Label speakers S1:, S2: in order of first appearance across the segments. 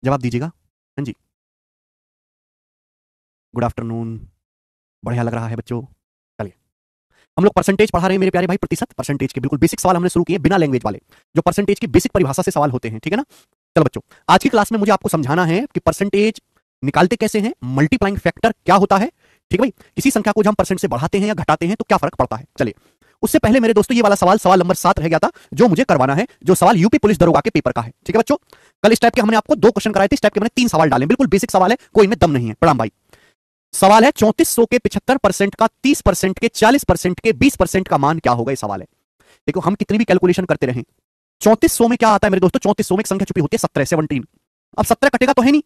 S1: जवाब दीजिएगा। हाँ जी। Good afternoon. बढ़िया लग रहा है बच्चों। चलिए, हम लोग परसेंटेज पढ़ा रहे हैं मेरे प्यारे भाई, प्रतिशत, परसेंटेज के बिल्कुल बेसिक सवाल हमने शुरू किए बिना लैंग्वेज वाले, जो परसेंटेज की बेसिक परिभाषा से सवाल होते हैं, ठीक है ना। चलो बच्चों, आज की क्लास में मुझे आपको समझाना है कि परसेंटेज निकालते कैसे हैं, मल्टीप्लाइंग फैक्टर क्या होता है, ठीक है भाई, किसी संख्या को जब हम परसेंट से बढ़ाते हैं या घटाते हैं तो क्या फर्क पड़ता है। चलिए, उससे पहले मेरे दोस्तों ये वाला सवाल, सवाल नंबर 7 रह गया था, जो मुझे करवाना है, जो सवाल यूपी पुलिस दरोगा के पेपर का है, ठीक है बच्चों। कल इस टाइप के हमने आपको 2 क्वेश्चन कराए थे, इस टाइप के मैंने 3 सवाल डाले, बिल्कुल बेसिक सवाल है, कोई इनमें दम नहीं है। प्रणाम भाई। सवाल है 3400 के 75% का, 30% के, 40% के, 20% का मान क्या होगा, ये सवाल है। देखो, हम कितनी भी कैलकुलेशन करते रहे, 3400 में क्या आता है मेरे दोस्तों, 3400 में एक संख्या छुपी होती है 17, 17। अब 17 कटेगा तो है नहीं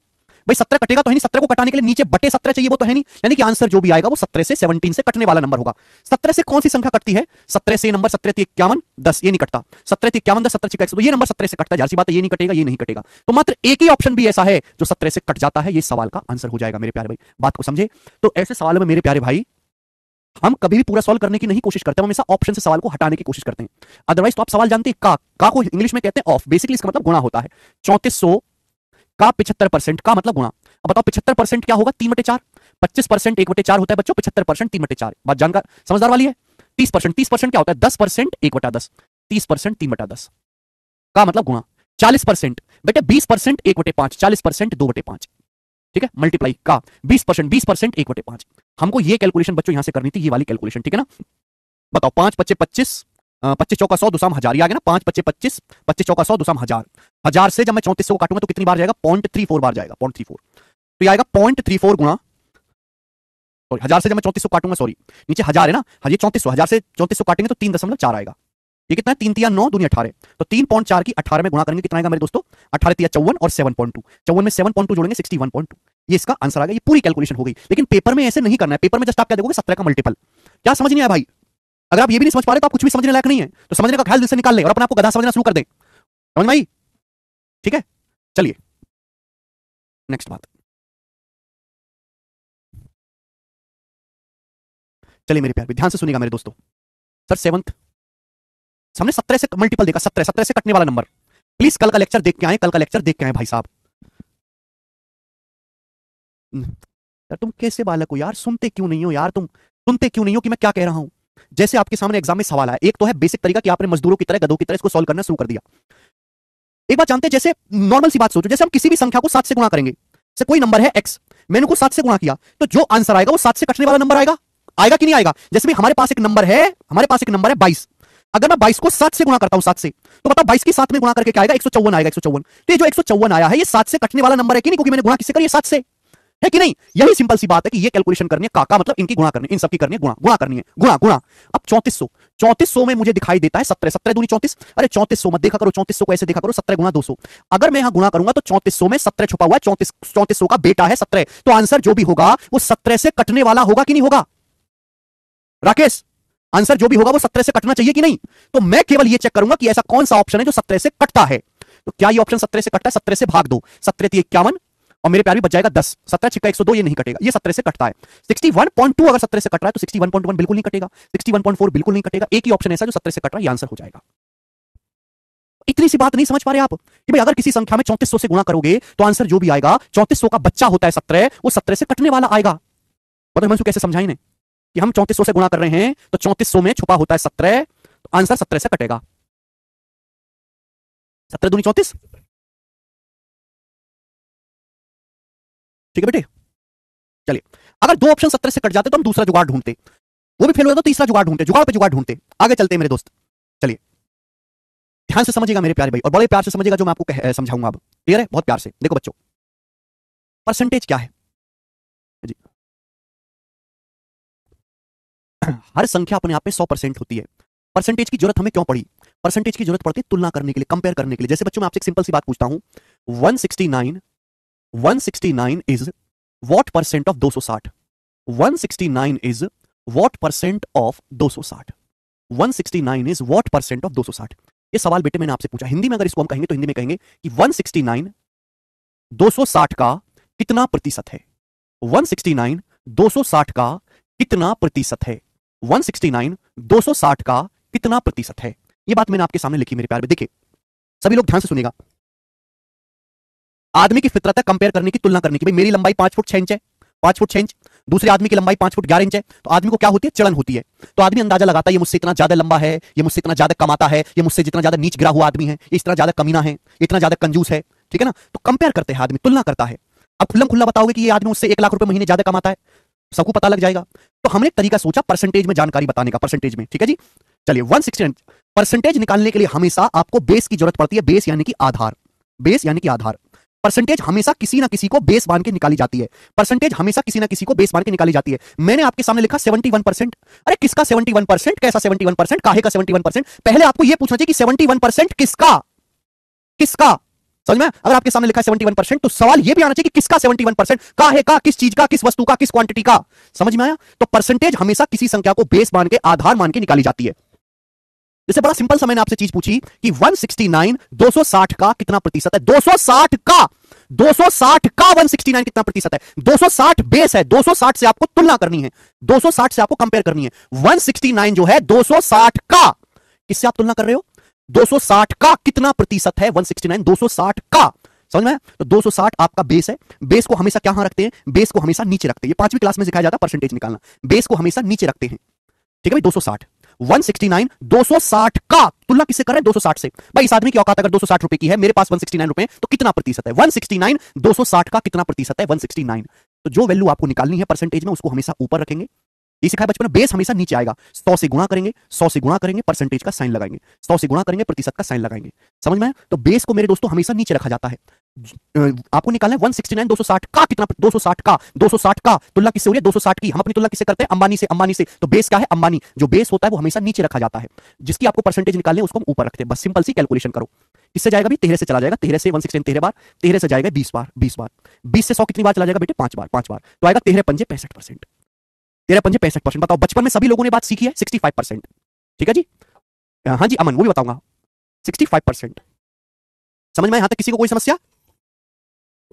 S1: भाई, 17 कटेगा तो है नहीं, 17 को कटाने के लिए नीचे बटे 17 चाहिए, वो तो है नहीं, यानी कि आंसर जो भी आएगा वो 17 से 17 से कटने वाला नंबर होगा। 17 से कौन सी संख्या कटती है, 17 से नंबर 17 51 10, ये नहीं कटता, 17 51 10, 17 100, ये नंबर 17 से कटता है, जाहिर सी बात है ये नहीं कटेगा, ये नहीं कटेगा, तो मात्र एक ही ऑप्शन भी ऐसा है जो 17 से कट जाता है, ये सवाल का आंसर हो जाएगा मेरे प्यारे भाई। बात को समझे। तो ऐसे सवालों में मेरे प्यारे भाई हम कभी भी पूरा सॉल्व करने की नहीं कोशिश करते, हम हमेशा ऑप्शन से सवाल को हटाने की कोशिश करते हैं। अदरवाइज तो आप सवाल जानते हैं, का को इंग्लिश में कहते हैं ऑफ, बेसिकली इसका मतलब गुणा होता है। 3400 का 75% का मतलब गुणा। अब बताओ 75% क्या होगा, 3/4। 25% 1/4 होता है बच्चों, 75% 3/4, बात जानकर समझदार वाली है। 30%, 30% क्या होता है, 10% 1/10, 30% 3/10 का मतलब गुणा। 40% बेटे 20% 1/5, 40% 2/5, ठीक है, मल्टीप्लाई का 20%, 20% 1/5। हमको ये कैलकुलेशन बच्चों यहां से करनी थी, ये वाली कैलकुलेशन, ठीक है ना। बताओ, 5 पच्चे 25, 25 चौका 100, दुसाम 1000, आ गया ना, 5 पच्चे 25, 25 चौका 100, दुसाम 1000। 1000 से जब मैं 3400 को काटूंगा तो कितनी बार जाएगा, 0.34 बार जाएगा, 0.34। तो ये आएगा 0.34 गुणा, सॉरी 1000 से जब मैं 3400 काटूंगा, सॉरी नीचे 1000 है ना, हाँ ये 3400, 1000 से 3400 काटेंगे तो 3.4 आएगा। ये कितना है, 3 तिया 9 दूनी 18, तो 3.4 की 18 में गुणा करेंगे कितना आएगा मेरे दोस्तों, 18 तिया 54 और 7.2, 54 में 7.2 जोड़ेंगे 61.2, ये इसका आंसर आ गया। ये पूरी कैलकुलेशन हो गई, लेकिन पेपर में ऐसे नहीं करना है, पेपर में जस्ट आप क्या देखोगे, 17 का मल्टीपल। क्या समझ नहीं आया भाई। अगर आप ये भी नहीं समझ पा रहे तो आप कुछ भी समझने लायक नहीं है, तो समझने का ख्याल दिल से निकाल ले और अपने आप को गधा समझना शुरू कर दे, समझ में आई। ठीक है, चलिए नेक्स्ट बात। चलिए मेरे प्यार, ध्यान से सुनिएगा मेरे दोस्तों। सर सेवंथ, हमने 17 से मल्टीपल देखा, 17, 17 से कटने वाला नंबर। प्लीज कल का लेक्चर देख के आए, कल का लेक्चर देख के आए भाई साहब। यार तुम कैसे बालक हो यार, सुनते क्यों नहीं हो यार, तुम सुनते क्यों नहीं हो कि मैं क्या कह रहा हूं। जैसे आपके सामने एग्जाम में सवाल आया, एक तो है बेसिक तरीका कि आपने मजदूरों की तरह, गधों की तरह इसको सॉल्व करना शुरू कर दिया। एक बात जानते हैं, जैसे नॉर्मल सी बात सोचो, जैसे हम किसी भी संख्या को 7 से गुणा करेंगे, जैसे कोई नंबर है x, मैंने को 7 से गुणा किया, तो जो आंसर आएगा वो 7 से कटने वाला नंबर आएगा, आएगा कि नहीं आएगा। जैसे भी हमारे पास एक नंबर है, हमारे पास एक नंबर है 22, अगर मैं 22 को 7 से गुणा करता हूं, 7 से, तो बताओ 22 की 7 में गुणा करके क्या आएगा, 154 आएगा, 154। तो ये जो 154 आया है, ये 7 से कटने वाला नंबर है कि नहीं, क्योंकि मैंने गुणा किससे करी है, 7 से, है कि नहीं। यही सिंपल सी बात है कि ये कैलकुलेशन करनी है, काका मतलब इनकी गुणा करनी है, इन सबकी करनी है गुणा, गुणा करनी है, गुणा गुणा। अब 3400, 3400 में मुझे दिखाई देता है 17, 17 दूनी 34, अरे 3400 मत देखा करो, 3400 को ऐसे देखा करो, 17 गुणा 200। अगर मैं यहां गुणा करूंगा तो 3400 में 17 छुपा हुआ है, 3400 का बेटा है 17, तो आंसर जो भी होगा वो 17 से कटने वाला होगा कि नहीं होगा राकेश। आंसर जो भी होगा वो 17 से कटना चाहिए कि नहीं। तो मैं केवल ये चेक करूंगा कि ऐसा कौन सा ऑप्शन है जो 17 से कटता है। तो क्या ये ऑप्शन 17 से कटता है, 17 से भाग दो, 17 थी 51 और मेरे प्यार भी बच जाएगा 10, 17 छिक्का 102, ये नहीं कटेगा, ये 17 से कटता है। 61.2 अगर 17 से कट रहा है तो 61.1 बिल्कुल नहीं कटेगा, 61.4 बिल्कुल नहीं कटेगा, एक ही ऑप्शन ऐसा जो 17 से कट रहा है, ये आंसर हो जाएगा। इतनी सी बात नहीं समझ पा रहे आप कि भाई अगर किसी संख्या में 3400 से गुणा करोगे तो आंसर जो भी आएगा, 3400 का बच्चा होता है 17, वो 17 से कटने वाला आएगा। बताओ हिमांशु कैसे समझाई ने कि हम 3400 से गुणा कर रहे हैं तो 3400 में छुपा होता है 17, तो आंसर 17 से कटेगा। 17 दूनी 34, ठीक है बेटे। चलिए, अगर दो ऑप्शन 17 से कट जाते तो हम दूसरा जुगाड़ ढूंढते, वो भी फेल हो जाता तो तीसरा जुगाड़ ढूंढते, जुगाड़ पे जुगाड़ ढूंढते। आगे चलते हैं मेरे दोस्त। चलिए ध्यान से समझिएगा मेरे प्यारे भाई, और बड़े प्यार से समझिएगा जो मैं आपको समझाऊंगा अब, क्लियर है, बहुत प्यार से देखो बच्चों। परसेंटेज क्या है जी, हर संख्या अपने आप में 100% होती है। परसेंटेज की जरूरत हमें क्यों पड़ी, परसेंटेज की जरूरत पड़ती है तुलना करने के लिए, कंपेयर करने के लिए। जैसे बच्चों मैं आपसे एक सिंपल सी बात पूछता हूं, 169, 169 is what percent of 260, 169 is what percent of 260, 169 is what percent of 260। ये सवाल बेटे मैंने आपसे पूछा, हिंदी में अगर इसको हम कहेंगे तो हिंदी में कहेंगे कि 169 260 का कितना प्रतिशत है, 169 260 का कितना प्रतिशत है, 169 260 का कितना प्रतिशत है। ये बात मैंने आपके सामने लिखी मेरे प्यार में, देखिए सभी लोग ध्यान से सुनेगा। आदमी की फितरत है कंपेयर करने की, तुलना करने की। भाई मेरी लंबाई 5 फुट 6 इंच है, 5 फुट 6 इंच, दूसरे आदमी की लंबाई 5 फुट 11 इंच है, तो आदमी को क्या होती है, चिड़न होती है। तो आदमी अंदाजा लगाता है ये मुझसे इतना ज्यादा लंबा है, ये मुझसे इतना ज्यादा कमाता है, ये मुझसे जितना ज्यादा नीच गिरा हुआ आदमी है, ये इतना ज्यादा कमीना है, इतना ज्यादा कंजूस है, ठीक है ना। तो कंपेयर करते हैं आदमी, तुलना करता है। अब खुल्लम खुल्ला बताओगे कि ये आदमी मुझसे 1 लाख रुपए महीने ज्यादा कमाता है, सबको पता लग जाएगा। तो हमने एक तरीका सोचा परसेंटेज में जानकारी बताने का, परसेंटेज में, ठीक है जी। चलिए 169 परसेंटेज निकालने के लिए हमेशा आपको बेस की जरूरत पड़ती है, बेस यानी कि आधार, बेस यानी कि आधार। परसेंटेज हमेशा किसी ना किसी को बेस मान के निकाली जाती है, परसेंटेज हमेशा किसी ना किसी को बेस मान के निकाली जाती है। मैंने आपके सामने लिखा 71%। अरे किसका 71%, कैसा 71%, काहे का 71%? पहले आपको यह पूछना चाहिए कि 71% किसका, किसका, समझ में? अगर आपके सामने लिखा है 71%, तो सवाल यह भी आना चाहिए कि किसका 71%, काहे का, किस चीज का, किस वस्तु का, किस क्वांटिटी का। समझ में आया? तो परसेंटेज हमेशा किसी संख्या को बेस मान के, आधार मान के निकाली जाती है। जैसे बड़ा सिंपल सा मैंने आपसे चीज पूछी कि 169 260 का कितना प्रतिशत है, 260 का 169 कितना प्रतिशत है। 260 बेस है, 260 से आपको तुलना करनी है, 260 से आपको कंपेयर करनी है। 169 जो है 260 का, किससे आप तुलना कर रहे हो? 260 का कितना प्रतिशत है 169, 260 का, समझ में? तो 260 आपका बेस है। बेस को हमेशा क्या रखते हैं, बेस को हमेशा नीचे रखते हैं। ये 5वीं क्लास में सिखाया जाता है परसेंटेज निकालना, बेस को हमेशा नीचे रखते हैं, ठीक है भाई। 260 169 260 का तुलना किससे कर रहे हैं? 260 से। भाई इस आदमी की औकात अगर 260 रुपए की है, मेरे पास 169 रुपए, तो कितना प्रतिशत है? 169 260 का कितना प्रतिशत है? 169। तो जो वैल्यू आपको निकालनी है परसेंटेज में, उसको हमेशा ऊपर रखेंगे। ये सिखाया बचपन में, बेस हमेशा नीचे आएगा। 100 से गुणा करेंगे, 100 से गुणा करेंगे, परसेंटेज का साइन लगाएंगे, 100 से गुणा करेंगे, प्रतिशत का साइन लगाएंगे। समझ में? तो बेस को मेरे दोस्तों हमेशा नीचे रखा जाता है। आपको निकालना है 169 260 का कितना, 260 का, 260 का तुलना किससे हो रही है? 260 की। हम अपनी तुलना किससे करते हैं? अंबानी से, अंबानी से। तो बेस क्या है? अंबानी। जो बेस होता है वो हमेशा नीचे रखा जाता है, जिसकी आपको परसेंटेज निकालनी है उसको हम ऊपर रखते हैं। बस सिंपल सी कैलकुलेशन करो। इससे जाएगा भी 13 से चला जाएगा, 13 से 169 13 बार, 13 से जाएगा 20 बार, 20 बार, 20 से 100 कितनी बार चला जाएगा बेटे? 5 बार, 5 बार। तो आएगा 13 पंजे 65%, 13 पंजे 65%। बताओ बचपन में सभी लोगों ने बात सीखी है 65%, ठीक है जी। हाँ जी अमन, वो भी बताऊंगा 65%। समझ में? यहां तक किसी को कोई समस्या?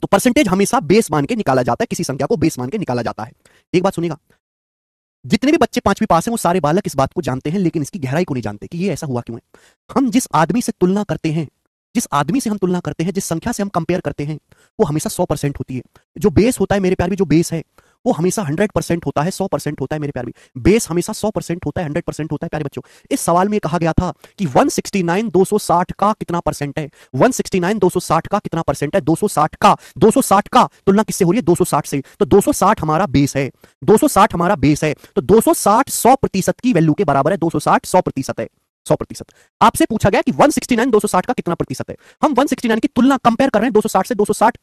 S1: तो परसेंटेज हमेशा बेस मान के निकाला जाता है, किसी संख्या को बेस मान के निकाला जाता है। एक बात सुनिएगा, जितने भी बच्चे 5वीं पास हैं वो सारे बालक इस बात को जानते हैं, लेकिन इसकी गहराई को नहीं जानते कि ये ऐसा हुआ क्यों है। हम जिस आदमी से तुलना करते हैं, जिस आदमी से हम तुलना करते हैं, जिस संख्या से हम कंपेयर करते हैं, वो हमेशा 100% होती है। जो बेस होता है मेरे प्यार भी, जो बेस है वो हमेशा 100% होता है, 100% होता है मेरे प्यार भी। बेस हमेशा 100% होता है, 100% होता है प्यारे बच्चों। इस सवाल में कहा गया था कि 169 260 का कितना परसेंट है, 169 260 का कितना परसेंट है, 260 का, 260 का तुलना किससे हो रही है? 260 से। तो 260 हमारा बेस है, 260 हमारा बेस है। तो 260 100% की वैल्यू के बराबर है। 260 100% है, 100%। आपसे पूछा गया कि 169 260 का कितना प्रतिशत है। हम 169 की तुलना कंपेयर कर रहे हैं 260 से। 260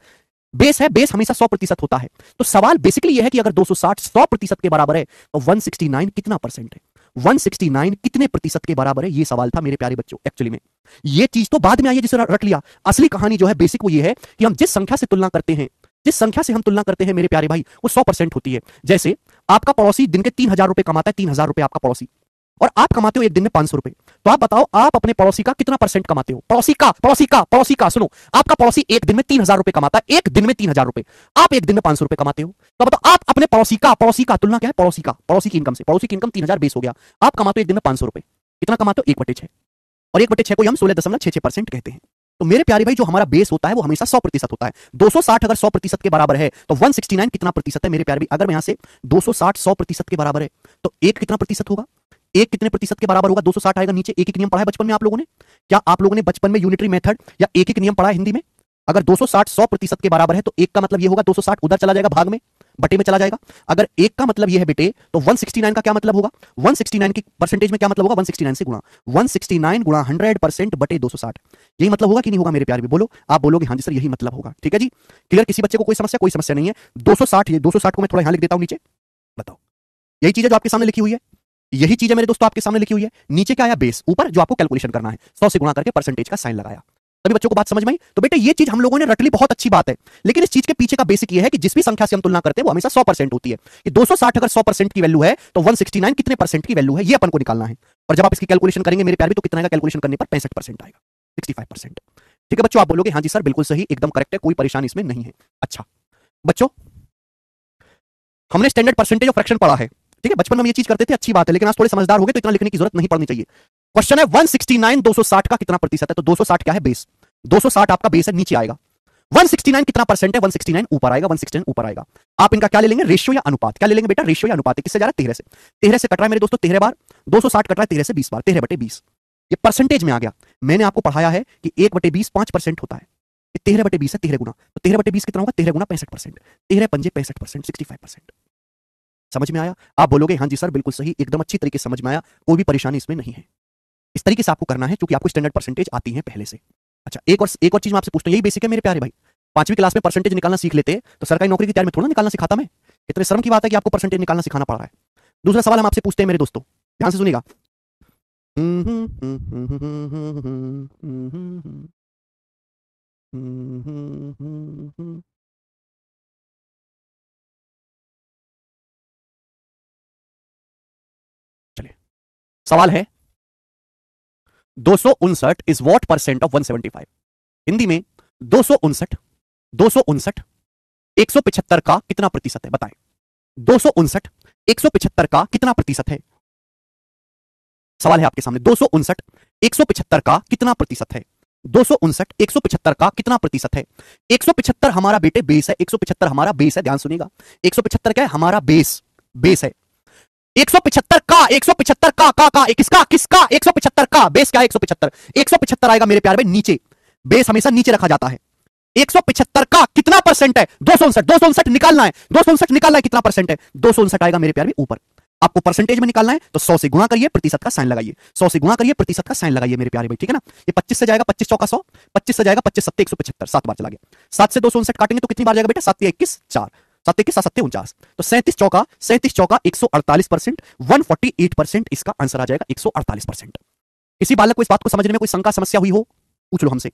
S1: बेस है, बेस हमेशा 100% होता है। तो सवाल बेसिकली यह है कि अगर 260 100% के बराबर है तो 169 कितना परसेंट है, 169 कितने प्रतिशत के बराबर है? ये सवाल था मेरे प्यारे बच्चों। एक्चुअली में ये चीज तो बाद में आई है जिसे रट लिया। असली कहानी जो है बेसिक वो ये है कि हम जिस संख्या से तुलना करते हैं, जिस संख्या से हम तुलना करते हैं मेरे प्यारे भाई, वो 100% होती है। जैसे आपका पड़ोसी दिन के 3000 रुपए कमाता है, 3000 रुपए आपका पड़ोसी, और आप कमाते हो एक दिन में 500 रुपए। तो आप बताओ आप अपने पड़ोसी का कितना परसेंट कमाते हो? पड़ोसी का सुनो, आपका पड़ोसी एक दिन में 3000 रुपए कमाता है, एक दिन में 3000 रुपए, आप एक दिन में 500 रुपए कमाते हो। तो बताओ आप अपने पड़ोसी का तुलना क्या है? पड़ोसी की इनकम से। पड़ोसी की इनकम 3000 बेस हो गया, आप कमाते हो एक दिन में 500 रुपए, कितना कमाते हो? 1/6। और 1/6 को हम 16.66% कहते हैं। तो मेरे प्यारे भाई जो हमारा बेस होता है वो हमेशा 100% होता है। 260 अगर 100% के बराबर है तो 169 कितना प्रतिशत है मेरे प्यारे भाई? अगर मैं यहां से 260 100% के बराबर है तो एक कितना प्रतिशत होगा? एक कितने प्रतिशत के बराबर होगा? 260 आएगा नीचे। एक नियम पढ़ा है बचपन में आप लोगों ने? क्या आप लोगों ने बचपन में यूनिटरी मेथड या एक नियम पढ़ा है हिंदी में? अगर 260 100% के बराबर है तो एक का मतलब ये होगा 260 उधर चला जाएगा, भाग में, बटे में चला जाएगा। अगर एक का मतलब ये है बेटे तो 169 का क्या मतलब होगा? 169 की परसेंटेज में क्या मतलब होगा? 169 से गुणा, 169 गुणा 100% बटे 260। यही मतलब होगा कि नहीं होगा मेरे प्यारे? भी बोलो, आप बोलोगे हाँ जी सर यही मतलब होगा। ठीक है जी, क्लियर? किसी बच्चे को कोई समस्या? कोई समस्या नहीं है। 260 को मैं थोड़ा यहां लिख देता हूं नीचे। बताओ, यही चीज है जो आपके सामने लिखी हुई है, यही चीज है मेरे दोस्तों आपके सामने लिखी हुई है। नीचे क्या आया? बेस। ऊपर जो आपको कैलकुलेशन करना है, 100 से गुणा करके परसेंटेज का साइन लगाया। सभी बच्चों को बात समझ में आई? तो बेटे ये चीज हम लोगों ने रट ली, बहुत अच्छी बात है। लेकिन इस चीज के पीछे का बेसिक ये है कि जिस भी संख्या से हम तुलना करते हैं वो हमेशा 100% होती है। कि 260 अगर 100% की वैल्यू है तो 169 कितने परसेंट की वैल्यू है, ये अपन को निकालना है। और जब आप इसकी कैलकुलेशन करेंगे मेरे प्यारे, तो कितना आएगा कैलकुलेशन करने पर? 65% आएगा, 65%। ठीक है बच्चों, आप बोलोगे हाँ जी सर बिल्कुल सही, एकदम करेक्ट है, कोई परेशानी इसमें नहीं है। अच्छा बच्चों, हमने स्टैंडर्ड परसेंटेज ऑफ फ्रैक्शन पढ़ा है, ठीक है? बचपन में हम ये चीज करते थे, अच्छी बात है, लेकिन आज थोड़े समझदार हो गए तो इतना लिखने की जरूरत नहीं पड़नी चाहिए। क्वेश्चन है 169 260 का कितना प्रतिशत है? तो 260 क्या है? बेस। 260 आपका बेस है, नीचे आएगा। 169 कितना परसेंट है? 169 ऊपर आएगा, 169 ऊपर आएगा। आप इनका क्या ले लेंगे? रेशियो या अनुपात। क्या ले लेंगे बेटा? रेशियो या अनुपात। किससे जा रहा है? 13 से। 13 से कट रहा है मेरे दोस्तों 13 बार, 260 कट रहा है 13 से 20 बार, 13/20। ये परसेंटेज में आ गया। मैंने आपको पढ़ाया है कि 1/20 5% होता है। 13/20 है, 13 गुना। तो 13/20 कितना होगा? 13 गुना 65%। 13 पंजे 65%, 65%। समझ में आया? आप बोलोगे हाँ जी सर बिल्कुल सही, एकदम अच्छी तरीके से समझ में आया, कोई भी परेशानी इसमें नहीं है। इस तरीके से आपको करना है क्योंकि आपको स्टैंडर्ड परसेंटेज आती है पहले से। अच्छा, एक और चीज मैं आपसे पूछता हूं, यही बेसिक है मेरे प्यारे भाई। 5वीं क्लास में परसेंटेज निकालना सीख लेते तो सरकारी नौकरी की तैयारी में थोड़ा निकालना सिखाता मैं। इतने शर्म की बात है कि आपको परसेंटेज निकालना सिखाना पड़ रहा है। दूसरा सवाल हम आपसे पूछते हैं मेरे दोस्तों, ध्यान से सुनिएगा। चलिए, सवाल है 259 is what percent of 175? Hindi में 259 175 का कितना प्रतिशत है? बताएं। 259 175 का कितना प्रतिशत है? सवाल है आपके सामने। 259 175 का कितना प्रतिशत है? 259 175 का कितना प्रतिशत है? 175 हमारा बेटे बेस है, 175 हमारा बेस है, ध्यान सुनिएगा। 175 क्या है? हमारा बेस है। 175 का 175 का किसका किसका 175 का बेस क्या है? 175 175 आएगा मेरे प्यारे में नीचे। बेस हमेशा नीचे रखा जाता है। 175 का कितना परसेंट है? 259 259 निकालना है, 259 निकालना है, कितना परसेंट है? 259 आएगा मेरे प्यारे में ऊपर। आपको परसेंटेज में निकालना है तो 100 से गुणा करिए, प्रतिशत का साइन लगाइए। 100 से गुणा करिए, प्रतिशत का साइन लगाइए मेरे प्यारे भाई, ठीक है ना। ये 25 से जाएगा, 25 चौका 100, 25 से जाएगा 25 सत्ते 175, 7 बार चला गया। 7 से 259 काटेंगे तो कितनी बार जाएगा बेटा? 7 21 4, 7 21 7 49, तो 37 चौका 148%, 148% इसका आंसर आ जाएगा, 148%। किसी बालक को इस बात को समझने में कोई शंका समस्या हुई हो, पूछ लो हमसे।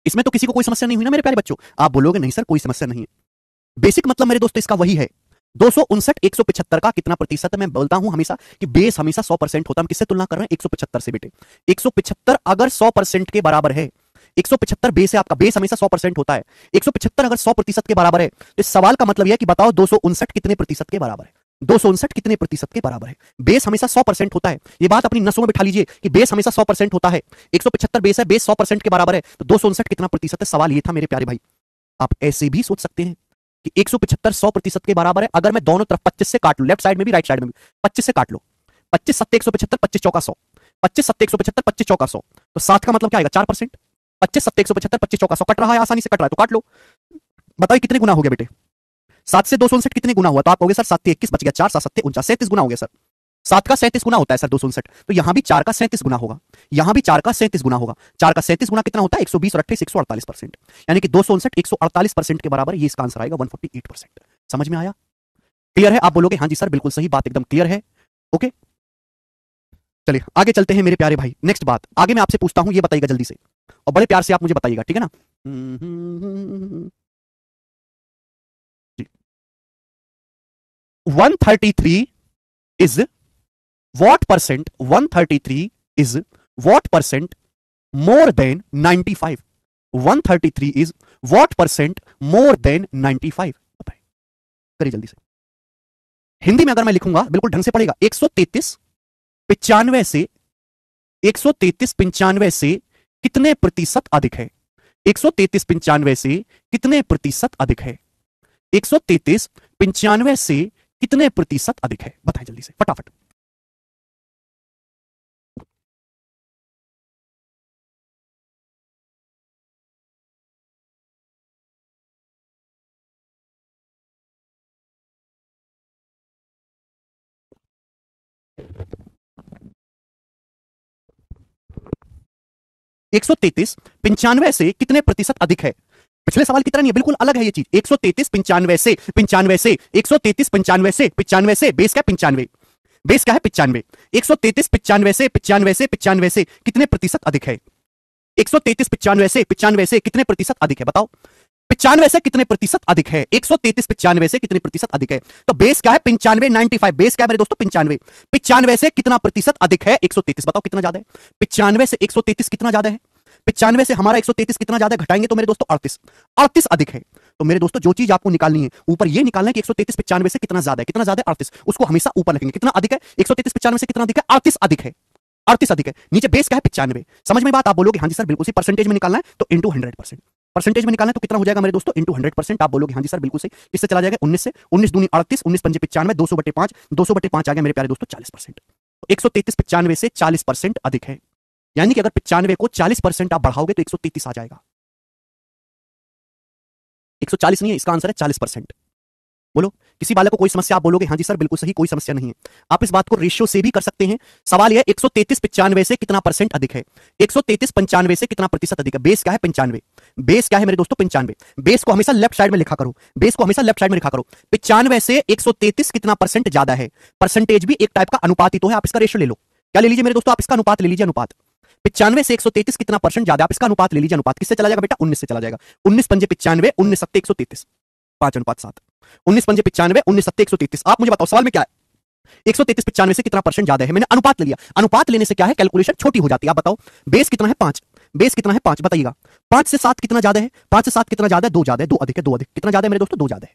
S1: इसमें तो किसी को कोई समस्या नहीं हुई ना मेरे प्यारे बच्चों? आप बोलोगे नहीं सर कोई समस्या नहीं है। बेसिक मतलब मेरे दोस्तों इसका वही है। 259 175 का कितना प्रतिशत है? मैं बोलता हूं हमेशा कि बेस हमेशा 100% होता है। हम किससे तुलना कर रहे हैं? 175 से बेटे। 175 अगर 100% के बराबर है, 175 बेस है आपका, बेस हमेशा 100% होता है। 175 अगर 100% के बराबर है तो इस सवाल का मतलब यह है कि बताओ 259 कितने प्रतिशत के बराबर है? 259 कितने प्रतिशत के बराबर है? बेस हमेशा 100% होता है। ये बात अपनी नसों में बिठा लीजिए कि बेस हमेशा 100% होता है। 175 बेस है, बेस 100% के बराबर है, तो 259 कितना प्रतिशत है? सवाल ये था मेरे प्यारे भाई। आप ऐसे भी सोच सकते हैं कि 175 100% के बराबर है। अगर मैं दोनों तरफ 25 से काट लूं, लेफ्ट साइड में भी राइट साइड में भी 25 से काट लो, 25 सत्ते 175, 25 चौका 100, 25 सत्ते 175, 25 चौका 100, तो 7 का मतलब क्या आएगा? 4%। 25 सत्ते 175, 25 चौका 100 कट रहा है, आसानी से कट रहा है, तो काट लो। बताइए कितने गुना हो गया बेटे? 7 से 259 कितने गुना हुआ? तो आप कहोगे सर 7 21 बच गया, 4 7 7 49, 37 गुना हो गया सर। 7 का 37 गुना होता है सर 259, तो यहां भी 4 का 37 गुना होगा, यहां भी 4 का 37 गुना होगा। 4 का 37 गुना कितना होता है? 120 और 28 148%, यानी कि 259 148% के बराबर, ये इसका आंसर आएगा 148%। समझ में आया? क्लियर है? आप बोलोगे हाँ जी सर बिल्कुल सही, बात एकदम क्लियर है। ओके, चलिए आगे चलते हैं मेरे प्यारे भाई। नेक्स्ट बात आगे मैं आपसे पूछता हूं, ये बताइएगा जल्दी से, और बड़े प्यार से आप मुझे बताइएगा, ठीक है ना। 133 is what percent? 133 is what percent more than 95? 133 is what percent more than 95? बताइए, करिए जल्दी से। हिंदी में अगर मैं लिखूंगा बिल्कुल ढंग से पड़ेगा। 133 95 से 133 95 से कितने प्रतिशत अधिक है? 133 95 से कितने प्रतिशत अधिक है? 133 95 से कितने प्रतिशत अधिक है? बताएं जल्दी से फटाफट। एक सौ 95 से कितने प्रतिशत अधिक है? पिछले सवाल की तरह नहीं है, बिल्कुल अलग है ये चीज। 133 95 से 133 95 से बेस क्या? 95, बेस क्या है? 95। 133 95 से कितने प्रतिशत अधिक है? 133 95 से कितने प्रतिशत अधिक है? बताओ, 95 से कितने प्रतिशत अधिक है? 133 95 से कितने प्रतिशत अधिक है? तो बेस क्या है? 95 95, बेस क्या है मेरे दोस्तों? 95। 95 से कितना प्रतिशत अधिक है? 133। बताओ कितना ज्यादा है? 95 से 133 कितना ज्यादा है? 95 से हमारा 133 कितना ज्यादा है? घटाएंगे तो मेरे दोस्तों 38, 38 अधिक है। तो मेरे दोस्तों जो चीज आपको निकालनी है, ऊपर ये निकालना है कि 133 95 से कितना ज्यादा है, कितना ज्यादा है? 38, उसको हमेशा ऊपर लिखेंगे। कितना अधिक है? 133 95 से कितना अधिक है? 38 अधिक है। 38 अधिक है, नीचे बेस क्या है 95। समझ में बात? आप बोलोगे हाँ जी सर बिल्कुल सही, परसेंटेज में निकालना है तो इंटू 100%। परसेंटेज में निकालना है तो कितना हो जाएगा मेरे दोस्तों? इंटू 100%। आप बोलोगे हाँ जी सर बिल्कुल सही, किससे चला जाएगा? 19 से। 19 दूनी 38, 19 पंजे 95, 200/5, 200/5 आ गया मेरे प्यारे दोस्तों 40%। 133 95 से 40% अधिक है, यानी कि अगर 95 को 40% आप बढ़ाओगे तो 133 आ जाएगा। 140 नहीं है, इसका आंसर है 40%। बोलो किसी बालक को कोई समस्या? आप बोलोगे हाँ जी सर बिल्कुल सही, कोई समस्या नहीं है। आप इस बात को रेशियो से भी कर सकते हैं। सवाल यह 133 95 से कितना परसेंट अधिक है? 133 95 से कितना प्रतिशत अधिक है? बेस क्या है? 95। बेस क्या है मेरे दोस्तों? 95। बेस को हमेशा लेफ्ट साइड में लिखा करो, बेस को हमेशा लेफ्ट साइड में लिखा करो। 95 से 133 कितना परसेंट ज्यादा है? परसेंटेज भी एक टाइप का अनुपात ही तो है, आप इसका रेशियो ले लो। क्या ले लीजिए मेरे दोस्तों? आप इसका अनुपात ले लीजिए, अनुपात। 95 से 133 कितना परसेंट ज्यादा? आप इसका अनुपात ले लीजिए, अनुपात किससे चला जाएगा बेटा? 19 से चला जाएगा। 19 पंजे 95, 19 सत्ते 133, 5:7। 19 पंजे 95, 19 सत्ते 133। आप मुझे बताओ सवाल में क्या है? 133 95 से कितना परसेंट ज्यादा है? मैंने अनुपात ले लिया। अनुपात लेने से क्या है? कैलकुलेशन छोटी हो जाती है। आप बताओ बेस कितना है? 5। बेस कितना है? 5, बताइएगा। 5 से 7 कितना ज्यादा है? 5 से 7 कितना ज्यादा है? 2 ज्यादा है, 2 अधिक है, 2 अधिक। कितना ज्यादा है मेरे दोस्तों? 2 ज्यादा है।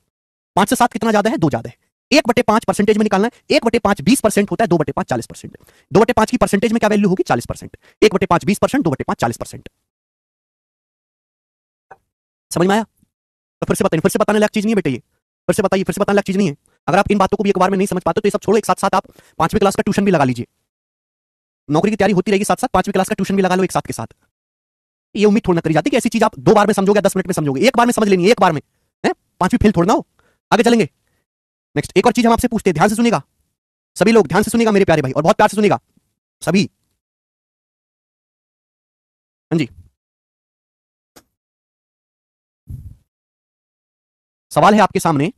S1: 5 से 7 कितना ज्यादा है? 2 ज्यादा है। 1/5 परसेंटेज में निकालना है। 1/5 20% होता है, 2/5 40%। 2/5 की परसेंटेज में क्या वैल्यू होगी? 40%। 1/5 20%, 2/5 40%। समझ में आया? तो फिर से बताइए, फिर से बताने लायक चीज नहीं है बेटे ये। फिर से बताइए, फिर से बताने लायक चीज नहीं है। अगर आप इन बातों को भी एक बार में नहीं समझ पाते तो ये सब छोड़ो, एक साथ साथ आप 5वीं क्लास का ट्यूशन भी लगा लीजिए। नौकरी की तैयारी होती रहेगी साथ साथ, 5वीं क्लास का ट्यूशन भी लगा लो एक साथ के साथ। ये उम्मीद थोड़ा ना करी जाती कि ऐसी चीज आप 2 बार में समझोगे, 10 मिनट में समझोगे। एक बार में समझ लेनी है, एक बार में है। 5वीं फेल थोड़ा ना हो। आगे चलेंगे। नेक्स्ट एक और चीज हम आपसे पूछते हैं, ध्यान से सुनिएगा सभी लोग, ध्यान से सुनिएगा मेरे प्यारे भाई, और बहुत प्यार से सुनिएगा सभी। हाँ जी, सवाल है आपके सामने।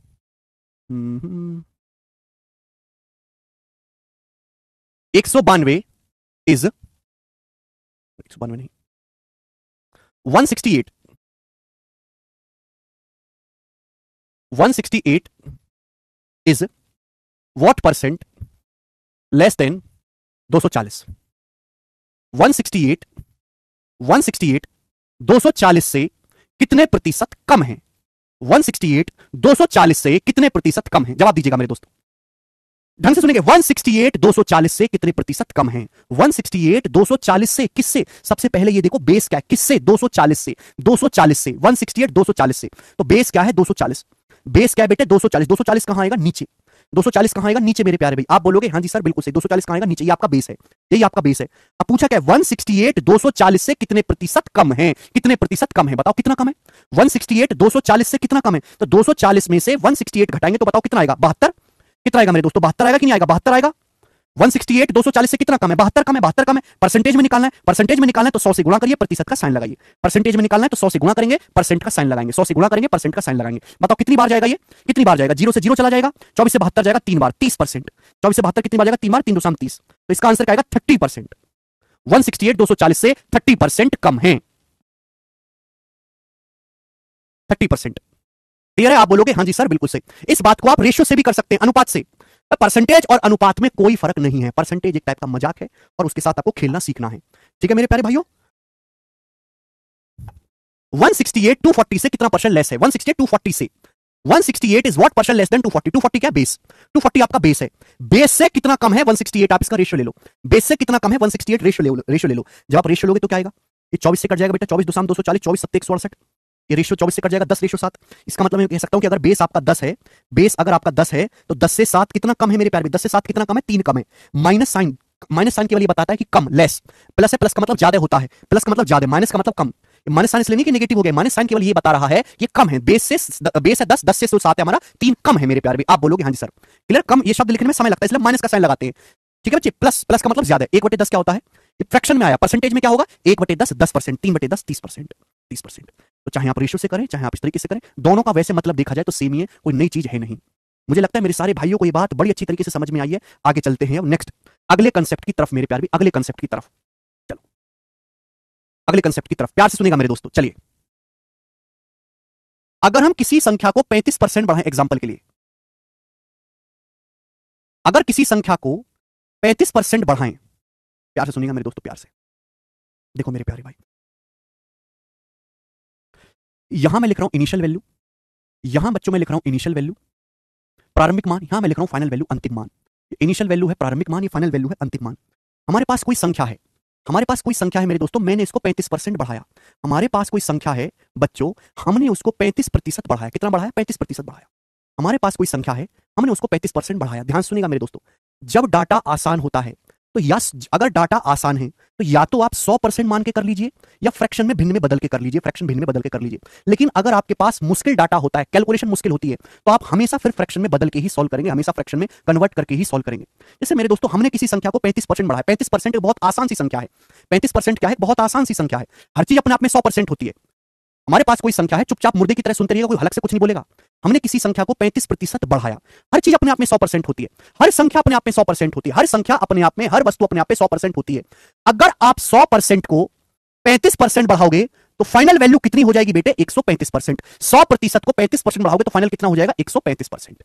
S1: 192 इज 192 नहीं, 168 168 is what percent less than 240? 168 168 240 से कितने प्रतिशत कम है? 168 240 से कितने प्रतिशत कम है? जवाब दीजिएगा मेरे दोस्तों, ढंग से सुनेंगे। 168 240 से कितने प्रतिशत कम है? 168 240 से किससे? सबसे पहले ये देखो बेस क्या है, किससे? 240 से। 240 से 168 240 से, तो बेस क्या है? 240। बेस क्या है बेटे? 240। 240 कहां आएगा? नीचे। 240 कहां आएगा? नीचे मेरे प्यारे भाई। आप बोलोगे हाँ जी सर बिल्कुल सही, 240 कहां आएगा? नीचे। ये आपका बेस है, यही आपका बेस है। अब पूछा क्या है? 168 240 से कितने प्रतिशत कम है? कितने प्रतिशत कम है? बताओ कितना कम है? 168 240 से कितना कम है? तो 240 में से 168 घटाएंगे तो बताओ कितना आएगा? 72। कितना आएगा मेरे दोस्तों? 72 आएगा कि नहीं आएगा? 72 आएगा। 168 240 से कितना कम है? 72 कम है, 72 कम है। परसेंटेज में निकालना है, परसेंटेज में निकालना है तो 100 से गुणा करिए, प्रतिशत का साइन लगाइए। परसेंटेज में निकालना है तो 100 से गुणा करेंगे, परसेंट का साइन लगाएंगे। 100 से गुणा करेंगे, परसेंट का साइन लगाएंगे। बताओ कितनी बार जाएगा ये? कितनी बार जाएगा? 0 से 0 चला जाएगा, 24 से 72 जाएगा 3 बार, 30%। 24 से 72 कितनी बार जाएगा? 3 बार, 3 2 30। तो इसका आंसर क्या आएगा? 30%। 168 240 से 30% कम है। 30%। क्लियर है? आप बोलोगे हाँ जी सर बिल्कुल सही। इस बात को आप रेशियो से भी कर सकते हैं, अनुपात से। परसेंटेज और अनुपात में कोई फर्क नहीं है। परसेंटेज एक टाइप का मजाक है और उसके साथ आपको खेलना सीखना है। ठीक है मेरे प्यारे भाइयों? 168 240 से कितना परसेंट लेस है? 168 240 से 168 is what percent less than 240? 240 क्या? बेस। 240 आपका बेस है। बेस से कितना कम है? 168। आप इसका रेशियो ले लो। बेस से कितना कम है? 168। रेशियो ले लो। जब आप रेशियो लोगे तो क्या आएगा? ये 24 से कट जाएगा बेटा, 24 2 240, 24 7 168। ये रेशियो 24 से कट जाएगा, 10:7। इसका मतलब मैं कह सकता हूं कि अगर बेस आपका 10 है, बेस अगर आपका 10 है तो 10 से 7 कितना कम है मेरे प्यारे? 10 से 7 कितना कम है? 3 कम है। माइनस साइन केवल ये बताता है कि कम, लेस। प्लस है, प्लस का मतलब ज्यादा होता है, प्लस का मतलब ज्यादा, माइनस का मतलब कम। माइनस साइन इसलिए नहीं कि नेगेटिव हो गया, माइनस साइन केवल ये बता रहा है ये कम है। बेस है 10, 10 से 7 है हमारा, 3 कम है मेरे प्यारे भाई। आप बोलोगे हाँ जी सर क्लियर? कम ये शब्द लिखने में समय लगता है, इसलिए माइनस का साइन लगाते हैं। ठीक है बच्चे? प्लस का मतलब ज्यादा। 1/10 क्या होता है? ये फ्रैक्शन में आया, परसेंटेज में क्या होगा? 1/10 10%, 3/10 30%। 30%। तो चाहे आप रेशियो से करें, चाहे आप इस तरीके से करें, दोनों का वैसे मतलब देखा जाए तो सेम ही है, कोई नई चीज है नहीं। मुझे लगता है मेरे सारे भाइयों को ये बात बड़ी अच्छी तरीके से समझ में आई है। आगे चलते हैं अब नेक्स्ट अगले कंसेप्ट की तरफ मेरे प्यारे, अगले कंसेप्ट की तरफ चलो, अगले कंसेप्ट की तरफ प्यार से सुनेगा मेरे दोस्तों। चलिए, अगर हम किसी संख्या को 35% बढ़ाएं, एग्जाम्पल के लिए, अगर किसी संख्या को 35% बढ़ाएं, प्यार से सुनिएगा मेरे दोस्तों, प्यार से देखो मेरे प्यारे भाई, यहां मैं लिख रहा हूं इनिशियल वैल्यू, यहां बच्चों में लिख रहा हूं इनिशियल वैल्यू, प्रारंभिक मान, यहां मैं लिख रहा हूं फाइनल वैल्यू, अंतिम मान। इनिशियल वैल्यू है प्रारंभिक मान, ये फाइनल वैल्यू है अंतिम मान। हमारे पास कोई संख्या है, हमारे पास कोई संख्या है मेरे दोस्तों, मैंने इसको 35% बढ़ाया। हमारे पास कोई संख्या है बच्चों, हमने उसको 35% बढ़ाया। कितना बढ़ाया? 35% बढ़ाया। हमारे पास कोई संख्या है, हमने उसको 35% बढ़ाया। ध्यान सुनिएगा मेरे दोस्तों, जब डाटा आसान होता है तो यस, अगर डाटा आसान है तो या तो आप 100% मान के कर लीजिए या फ्रैक्शन में भिन्न में बदल के कर लीजिए, फ्रैक्शन भिन्न में बदल के कर लीजिए। लेकिन अगर आपके पास मुश्किल डाटा होता है, कैलकुलेशन मुश्किल होती है, तो आप हमेशा फिर फ्रैक्शन में बदल के ही सॉल्व करेंगे, हमेशा फ्रैक्शन में कन्वर्ट करके ही सॉल्व करेंगे। जैसे मेरे दोस्तों, हमने किसी संख्या को 35% बढ़ाया। 35% एक बहुत आसान सी संख्या है। 35% क्या है? बहुत आसान सी संख्या है। हर चीज अपने आप में 100% होती है। हमारे पास कोई संख्या है, चुपचाप मुर्दे की तरह सुनते रहिएगा, कोई हलक से कुछ नहीं बोलेगा। हमने किसी संख्या को 35% बढ़ाया। हर चीज अपने आप में 100% होती है। हर संख्या अपने आप में 100% होती है। हर संख्या अपने आप में, हर वस्तु अपने आप में 100% होती है। अगर आप 100% को 35% बढ़ाओगे तो फाइनल वैल्यू कितनी हो जाएगी बेटे? 135%। 100% को 35% बढ़ाओगे तो फाइनल कितना हो जाएगा? 135%।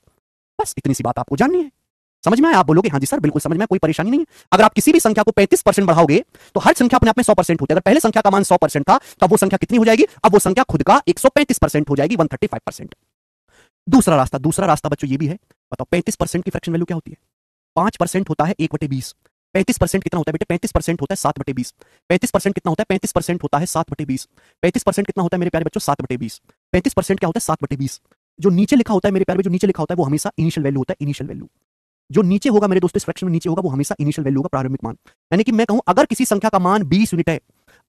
S1: बस इतनी सी बात आपको जाननी है। समझ में आया? आप बोलोगे हाँ जी सर, बिल्कुल समझ में आया, कोई परेशानी नहीं है। अगर आप किसी भी संख्या को 35% बढ़ाओगे तो हर संख्या अपने आप में 100% होती है। अगर पहले संख्या का मान 100% था तो अब वो संख्या कितनी हो जाएगी? अब वो संख्या खुद का 135% हो जाएगी, 135%। दूसरा रास्ता बच्चों ये भी है। बताओ 35% की फ्रैक्शन वैल्यू क्या होती है? 5% होता है 1/20। 35% कितना होता है बेटे? 35% होता है 7/20। 35% कितना होता है? 35% होता है 7/20। 35% कितना होता है मेरे प्यारे बच्चों? 7/20। 35% क्या होता है? 7/20। जो नीचे लिखा होता है मेरे प्यारे, जो नीचे लिखा होता है वो हमेशा इनिशियल वैल्यू होता है। इनिशियल वैल्यू जो नीचे होगा मेरे दोस्तों, इस फ्रैक्शन में नीचे होगा, वो हमेशा इनिशियल वैल्यू होगा, प्रारंभिक मान। यानी कि मैं कहूं अगर किसी संख्या का मान 20 यूनिट है,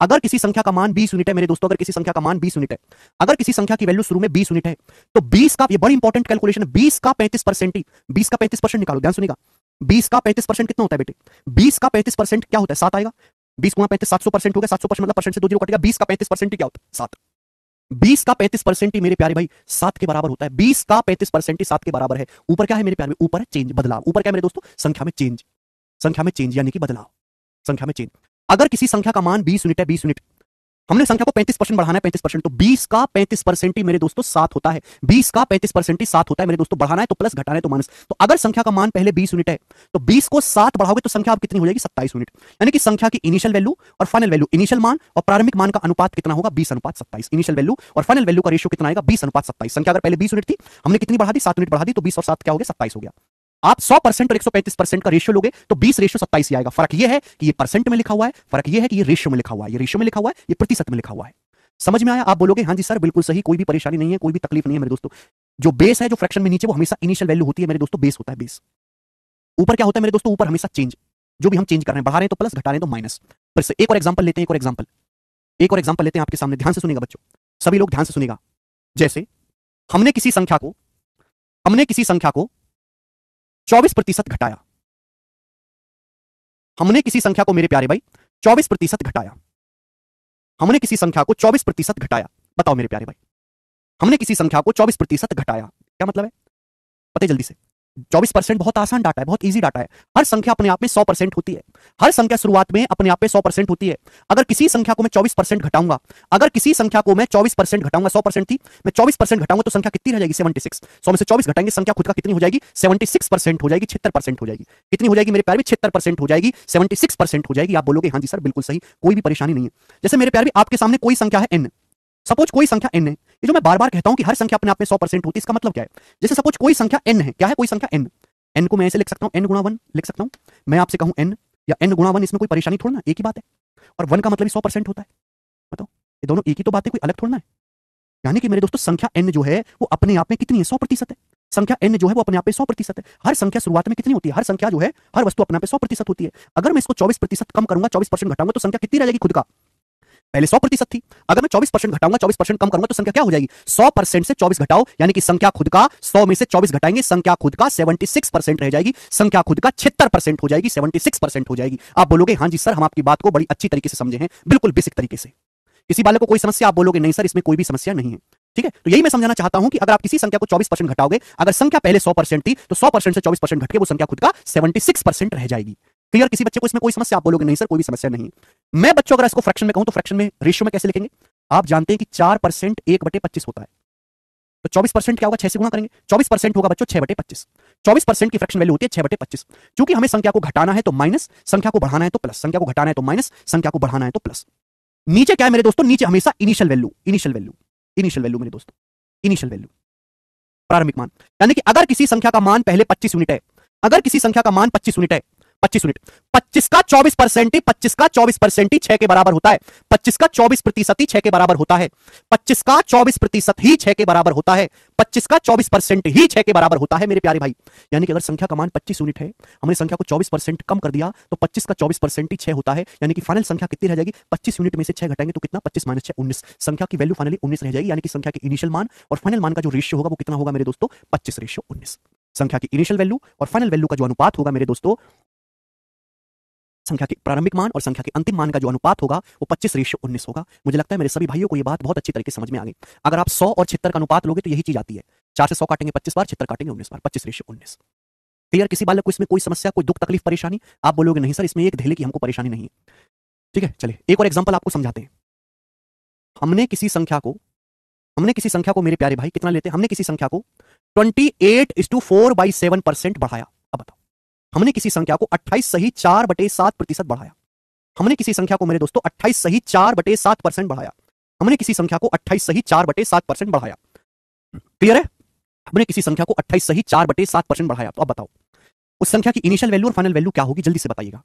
S1: अगर किसी संख्या का मान 20 यूनिट है मेरे दोस्तों, अगर किसी संख्या का मान 20 यूनिट है, अगर किसी संख्या की वैल्यू शुरू में 20 यूनिट है, तो 20 का, ये बड़ी इंपॉर्टेंट कैलकुलेशन है, 20 का 35% ही, 20 का 35% निकालो। ध्यान सुनिएगा, 20 का 35% कितना होता है बेटे? 20 का 35% क्या होता है? 7 आएगा। 20 गुणा 35 700% हो गया। 700% मतलब परसेंट से 2 जीरो कटेगा। 20 का 35% क्या होता है? 7। 20 का 35% ही मेरे प्यारे भाई 7 के बराबर होता है। 20 का 35% ही 7 के बराबर है। ऊपर क्या है मेरे प्यारे? ऊपर है चेंज, बदलाव। ऊपर क्या है मेरे दोस्तों? संख्या में चेंज। संख्या में चेंज यानी कि बदलाव, संख्या में चेंज। अगर किसी संख्या का मान 20 यूनिट है, 20 यूनिट, हमने संख्या को 35% बढ़ाना है, 35%, तो 20 का 35% ही मेरे दोस्तों 7 होता है। 20 का 35% ही 7 होता है मेरे दोस्तों। बढ़ाना है तो प्लस, घटाना है तो माइनस। तो अगर संख्या का मान पहले 20 यूनिट है तो 20 को 7 बढ़ाओगे तो संख्या अब कितनी हो जाएगी? 27 यूनिट। यानी कि संख्या की इनिशियल वैल्यू और फाइनल वैल्यू, इनिशियल मान और प्रारंभिक मान का अनुपात कितना होगा? 20:27। इनिशियल वैल्यू और फाइनल वैल्यू का रेशियो कितना आएगा? 20:27। संख्या अगर पहले 20 यूनिट थी, हमने कितनी बढ़ा दी? 7 यूनिट बढ़ा दी, तो 20 और 7 क्या हो गया? 27 हो गया। आप 100% और 135% का रेशियो लोगे तो 20:27 ही आएगा। फर्क ये है कि ये परसेंट में लिखा हुआ है, फर्क ये है कि ये रेशियो में लिखा हुआ है, ये रेशियो में लिखा हुआ है, ये प्रतिशत में लिखा हुआ है। समझ में आया? आप बोलोगे हाँ जी सर, बिल्कुल सही, कोई भी परेशानी नहीं है, कोई भी तकलीफ नहीं है मेरे दोस्तों। जो बेस है, जो फ्रैक्शन में नीचे, वो हमेशा इनिशियल वैल्यू होती है मेरे दोस्तों, बेस होता है, बेस। ऊपर क्या होता है मेरे दोस्तों? ऊपर हमेशा चेंज, जो भी हम चेंज कर रहे हैं, बढ़ा रहे हैं तो प्लस, घटा रहे हैं तो माइनस। फिर से एक और एग्जांपल लेते हैं, एक और एग्जांपल लेते हैं आपके सामने। ध्यान से सुनिएगा बच्चों, सभी लोग ध्यान से सुनिएगा। जैसे हमने किसी संख्या को 24% घटाया। हमने किसी संख्या को मेरे प्यारे भाई 24% घटाया। हमने किसी संख्या को 24% घटाया। बताओ मेरे प्यारे भाई, हमने किसी संख्या को 24% घटाया, क्या मतलब है? पता है जल्दी से। 24% बहुत आसान डाटा है, बहुत इजी डाटा है। हर संख्या अपने आप में 100% होती है। हर संख्या शुरुआत में अपने आप में 100% होती है। अगर किसी संख्या को मैं 24% घटाऊंगा, अगर किसी संख्या को मैं 24% घटाऊंगा, 100% थी, मैं 24% घटाऊंगा तो संख्या कितनी रह जाएगी? 76। 100 में से 24 घटाएंगे, संख्या खुद का कितनी हो जाएगी? 76% हो जाएगी, 76% हो जाएगी। कितनी हो जाएगी मेरे प्यारे? 76% हो जाएगी, 76% हो जाएगी। आप बोलोगे हाँ जी सर, बिल्कुल सही, कोई भी परेशानी नहीं है। जैसे मेरे प्यारे, आपके सामने कोई संख्या है n, सपोज कोई संख्या n है। ये जो मैं बार बार कहता हूं कि हर संख्या अपने आप में 100% होती है, इसका मतलब क्या है? जैसे सपोज कोई संख्या n है, क्या है? कोई संख्या n। n को मैं ऐसे लिख सकता हूं, n गुणा 1 लिख सकता हूं। मैं आपसे कहूं n या n गुणा 1, इसमें कोई परेशानी थोड़ा ना, एक ही बात है। और 1 का मतलब ही 100% होता है। बताओ, ये दोनों एक ही तो बात है, कोई अलग थोड़ा ना है। यानी कि मेरे दोस्तों, संख्या n जो है वो अपने आप में कितनी है? 100% है। संख्या n जो है वो अपने आप में 100% है। हर संख्या शुरुआत में कितनी होती है? हर संख्या जो है, हर वस्तु अपने आप में 100% होती है। अगर मैं इसको 24% कम करूंगा, 24% घटाऊंगा, तो संख्या कितनी रह जाएगी खुद का? पहले 100% थी, अगर मैं 24% घटाऊंगा, 24% कम करूंगा, तो संख्या क्या हो जाएगी? 100% से 24 घटाओ, यानी कि संख्या खुद का 100 में से 24 घटाएंगे, संख्या खुद का 76% रह जाएगी, संख्या खुद का 76% हो जाएगी, 76% हो जाएगी। आप बोलोगे हाँ जी सर, हम आपकी बात को बड़ी अच्छी तरीके से समझे हैं, बिल्कुल बेसिक तरीके से। किसी वाले को कोई समस्या? आप बोलोगे नहीं सर, इसमें कोई भी समस्या नहीं है। ठीक है, तो यही मैं समझाना चाहता हूं कि अगर आप किसी संख्या को 24% घटाओगे, अगर संख्या पहले 100% थी, तो 100% से 24% घट के वो संख्या खुद का 76% रह जाएगी। क्लियर? किसी बच्चे को इसमें कोई समस्या? आप बोलोगे नहीं सर, कोई भी समस्या नहीं। मैं बच्चों अगर इसको फ्रैक्शन में कहूं तो फ्रैक्शन में, रेशियो में कैसे लिखेंगे? आप जानते हैं कि 4% 1/25 होता है, तो 24% क्या होगा? 6 से गुणा करेंगे। 24% होगा बच्चों 6/25। 24% की फ्रैक्शन वैल्यू होती है 6/25। क्योंकि हमें संख्या को घटाना है तो माइनस, संख्या को बढ़ाना है तो प्लस, संख्या को घटाना है तो माइनस, संख्या को बढ़ाना है तो प्लस। नीचे क्या है मेरे दोस्तों? नीचे हमेशा initial value, initial value, initial value मेरे दोस्तों, इनिशियल वैल्यू, प्रारंभिक मान। यानी कि अगर किसी संख्या का मान पहले 25 यूनिट है, अगर किसी संख्या का मान 25 यूनिट है, 25 यूनिट। 25 का 24% ही 25 का 24% ही 6 के बराबर होता है। 25 का 24% ही 6 के बराबर होता है। 25 का 24% ही 6 के बराबर होता है। 25 का 24% ही 6 के बराबर होता है मेरे प्यारे भाई। यानी कि अगर संख्या का मान 25 यूनिट है, हमने संख्या को 24% कम कर दिया तो 25 का 24% ही 6 होता है। यानी कि फाइनल संख्या कितनी रह जाएगी? 25 यूनिट में से 6 घटाएंगे तो कितना? 25 माइनस 6 19। संख्या की वैल्यू फाइनली 19 रह जाएगी। यानी कि संख्या के इनिशियल मान और फाइनल मान का जो रेशियो होगा वो कितना होगा मेरे दोस्तों? 25:19। संख्या की इनिशियल वैल्यू और फाइनल वैल्यू का जो अनुपात होगा मेरे दोस्तों, संख्या के प्रारंभिक मान और संख्या के अंतिम मान का जो अनुपात होगा वो 25:19 होगा। मुझे लगता है मेरे सभी भाइयों को ये बात बहुत अच्छी तरीके से समझ में आ गई। अगर आप 100 और 76 का अनुपात लोगे तो यही चीज आती है। 4 से 100 काटेंगे 25 बार, 76 काटेंगे 19 बार, 25:19। क्लियर? किसी बालक को इसमें कोई समस्या, कोई दुख तकलीफ परेशानी? आप बोलोगे नहीं सर इसमें एक धेले की हमको परेशानी नहीं है। ठीक है, चलिए एक और एग्जांपल आपको समझाते हैं। हमने किसी संख्या को मेरे प्यारे भाई कितना लेते हैं? हमने किसी संख्या को 28:4/7% बढ़ाया। अब बताओ, हमने किसी संख्या को 28:4/7% बढ़ाया। हमने किसी संख्या को मेरे दोस्तों 28:4/7% बढ़ाया। हमने किसी संख्या को 28:4/7% बढ़ाया। क्लियर है? हमने किसी संख्या को 28:4/7% बढ़ाया। तो अब बताओ उस संख्या की इनिशियल वैल्यू और फाइनल वैल्यू क्या होगी? जल्दी से बताइएगा।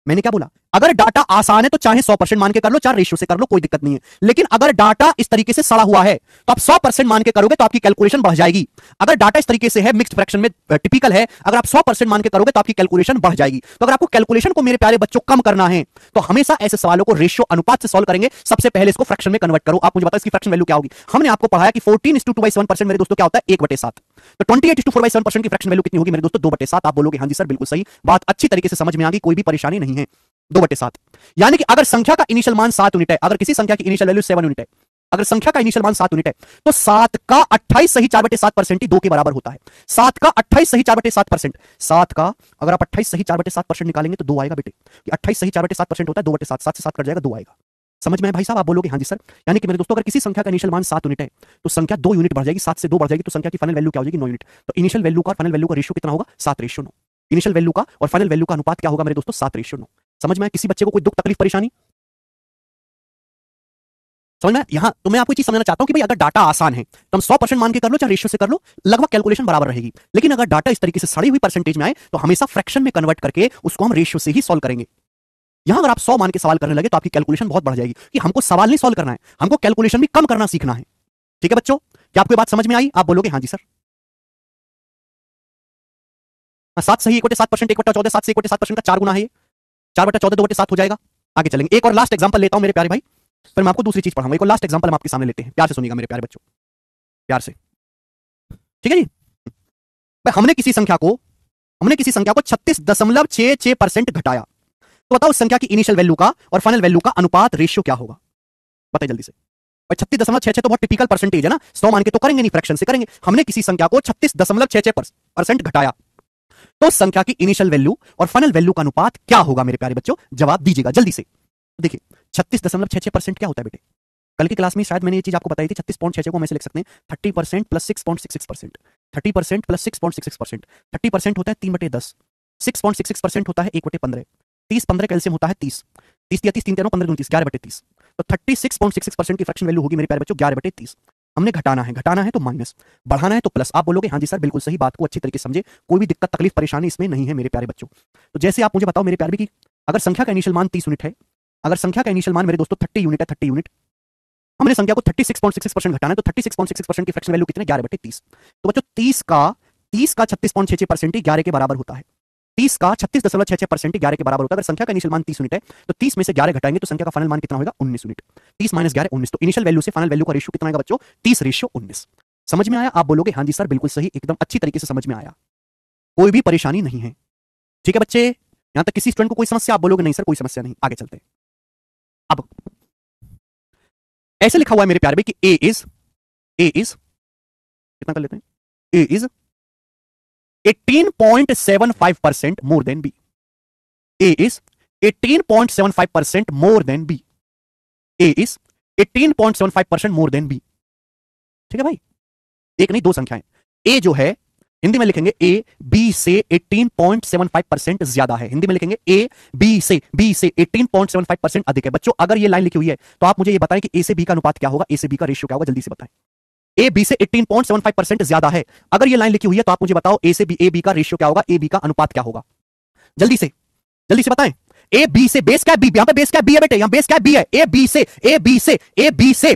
S1: मैंने क्या बोला? अगर डाटा आसान है तो चाहे 100% मान के कर लो, चाहे रेशियो से कर लो, कोई दिक्कत नहीं है। लेकिन अगर डाटा इस तरीके से सड़ा हुआ है तो आप 100% मान के करोगे तो आपकी कैलकुलेशन बढ़ जाएगी। अगर डाटा इस तरीके से है, मिक्स्ड फ्रैक्शन में टिपिकल है, अगर आप 100% मान के करोगे तो आपकी कैलकुलेशन बढ़ जाएगी। तो अगर आपको कैलकुलेशन को मेरे प्यारे बच्चों कम करना है तो हमेशा ऐसे सवालों को रेशियो अनुपात से सॉल्व करेंगे। सबसे पहले इसको फ्रैक्शन में कन्वर्ट करो। आप मुझे बताओ इसकी फ्रैक्शन वैल्यू क्या होगी? हमने आपको पढ़ाया कि 14:2/7% मेरे दोस्तों क्या होता है? 1/7। तो 28:4/7% की फ्रैक्शन वैल्यू कितनी होगी मेरे दोस्तों? 2/7। आप बोलोगे हां जी सर बिल्कुल सही बात, अच्छी तरीके से समझ में आ गई, कोई भी परेशानी नहीं है। 2/7 यानी कि अगर संख्या का इनिशियल मान 7 यूनिट है, अगर किसी संख्या की इनिशियल वैल्यू 7 यूनिट है, अगर संख्या का इनिशियल मान 7 यूनिट है तो 7 का 28/4/7% ही 2 के बराबर होता है। 7 का 28/4/7%, 7 का अगर आप 28/4/7% निकालेंगे तो 2 आएगा बेटे। 28/4/7% होता है 2/7, 7 से 7 कट जाएगा 2 आएगा। समझ में आया भाई साहब? आप बोलोगे हां जी सर। यानी कि मेरे दोस्तों अगर किसी संख्या का इनिशियल मान 7 यूनिट है तो संख्या 2 यूनिट बढ़ जाएगी, 7 से 2 बढ़ जाएगी तो संख्या की फाइनल वैल्यू क्या हो जाएगी? 9 यूनिट। तो इनिशियल वैल्यू का और फाइनल वैल्यू का रेशियो कितना होगा? 7:9। इनिशियल वैल्यू का और फाइनल वैल्यू का अनुपात क्या होगा मेरे दोस्तों? 7:9। समझ में आया? किसी बच्चे को कोई दुख तकलीफ परेशानी समझ में आया? यहां तो मैं आपको चीज समझना चाहता हूं कि भाई अगर डाटा आसान है तो हम 100% मान के कर लो, चाहे रेशियो से कर लो, लगभग कैलकुलेशन बराबर रहेगी। लेकिन अगर डाटा इस तरीके से सड़ी हुई परसेंटेज में आए तो हमेशा फ्रैक्शन में कन्वर्ट करके उसको हम रेशियो से ही सॉल्व करेंगे। यहां अगर आप 100 मान के सवाल करने लगे तो आपकी कैलकुलेशन बहुत बढ़ जाएगी कि हमको सवाल नहीं सॉल्व करना है, हमको कैलकुलेशन भी कम करना सीखना है। ठीक है बच्चों, क्या आपको बात समझ में आई? आप बोलोगे हां जी सर। 7 सही 1/7%, 1/14, 7 से 1/7% का 4 गुना है ये। 4/14 2/7 हो जाएगा। आगे चलेंगे, एक और लास्ट एग्जांपल लेता हूं मेरे प्यारे भाई, फिर मैं आपको दूसरी चीज पढ़ाऊंगा। एक और लास्ट एग्जांपल हम आपके सामने लेते हैं, प्यार से सुनिएगा मेरे प्यारे बच्चों, प्यार से। ठीक है जी? हमने किसी संख्या को 36.66% घटाया। तो बताओ उस संख्या की इनिशियल वैल्यू का और फाइनल वैल्यू का अनुपात रेशियो क्या होगा? बताइए जल्दी से। और 36.66 तो बहुत टिपिकल परसेंटेज है ना, 100 मान के तो करेंगे नहीं, फ्रैक्शन से करेंगे। हमने किसी संख्या को 36.66% घटाया तो संख्या की इनिशियल वैल्यू और फाइनल वैल्यू का अनुपात क्या होगा मेरे प्यारे बच्चों? जवाब दीजिएगा जल्दी से। देखिए 36.66% क्या होता है बेटे? कल की क्लास में शायद मैंने ये चीज आपको बताई थी। 36.66 को हम ऐसे लिख सकते हैं 30% प्लस 6.66%, 30% प्लस 6.66%। 30% होता है 3/10, 6.66% होता है 1/15, 30 15 का एलसीएम होता है 30, 30 30 3 15 29 11/30। तो 36.66% की फ्रैक्शन वैल्यू होगी मेरे प्यारे बच्चों 11/30। हमने घटाना है तो माइनस, बढ़ाना है तो प्लस। आप बोलोगे हां जी सर बिल्कुल सही बात को अच्छी तरीके से समझे, कोई भी दिक्कत तकलीफ परेशानी इसमें नहीं है मेरे प्यारे बच्चों। तो जैसे आप मुझे बताओ मेरे प्यारे भी कि अगर संख्या का इनिशियल मान 30 यूनिट है, अगर संख्या का इनिशियल मान मेरे दोस्तों 30 यूनिट है, 30 यूनिट, हमने संख्या को 36.66% घटाना है तो 36.66% की फ्रैक्शन वैल्यू कितनी? 11/30। तो बच्चों 30 का 36.66% ही 11 के बराबर होता है। 30 का 36.66% ही 11 के बराबर होता है। अगर संख्या का इनिशियल मान 30 यूनिट है तो 30 में से 11 घटाएंगे तो संख्या का फाइनल मान कितना होगा? 19 यूनिट। 30 माइनस 11 19। तो इनिशियल वैल्यू से फाइनल वैल्यू का रेशियो कितना आएगा बच्चों? 30:19। समझ में आया? आप बोलोगे हां जी सर बिल्कुल सही, एकदम अच्छी तरीके से समझ में आया, कोई भी परेशानी नहीं है। ठीक है बच्चे, यहां तक किसी स्टूडेंट को कोई समस्या? आप बोलोगे नहीं सर कोई समस्या नहीं। आगे चलते हैं। अब ऐसे लिखा हुआ है मेरे प्यारे भाई कि ए इज कितना कर लेते हैं? A is 18.75% more than B. A is 18.75% more than B. A is 18.75% more than B. ठीक है भाई, एक नहीं दो संख्याएं। ए जो है हिंदी में लिखेंगे ए बी से 18.75% ज्यादा है। हिंदी में लिखेंगे ए बी से 18.75% अधिक है। बच्चों अगर ये लाइन लिखी हुई है तो आप मुझे ये बताएं कि ए से बी का अनुपात क्या होगा, ए से बी का रेशियो क्या होगा? जल्दी से बताएं। ए बी से 18.75% ज्यादा है, अगर ये लाइन लिखी हुई है तो आप मुझे बताओ ए से बी, ए बी का रेशियो क्या होगा, ए बी का अनुपात क्या होगा? जल्दी से जल्दी से बताएं। ए बी से बेस क्या है? बी। यहां पे बेस क्या है? बी है बेटे, यहां बेस क्या है? बी है।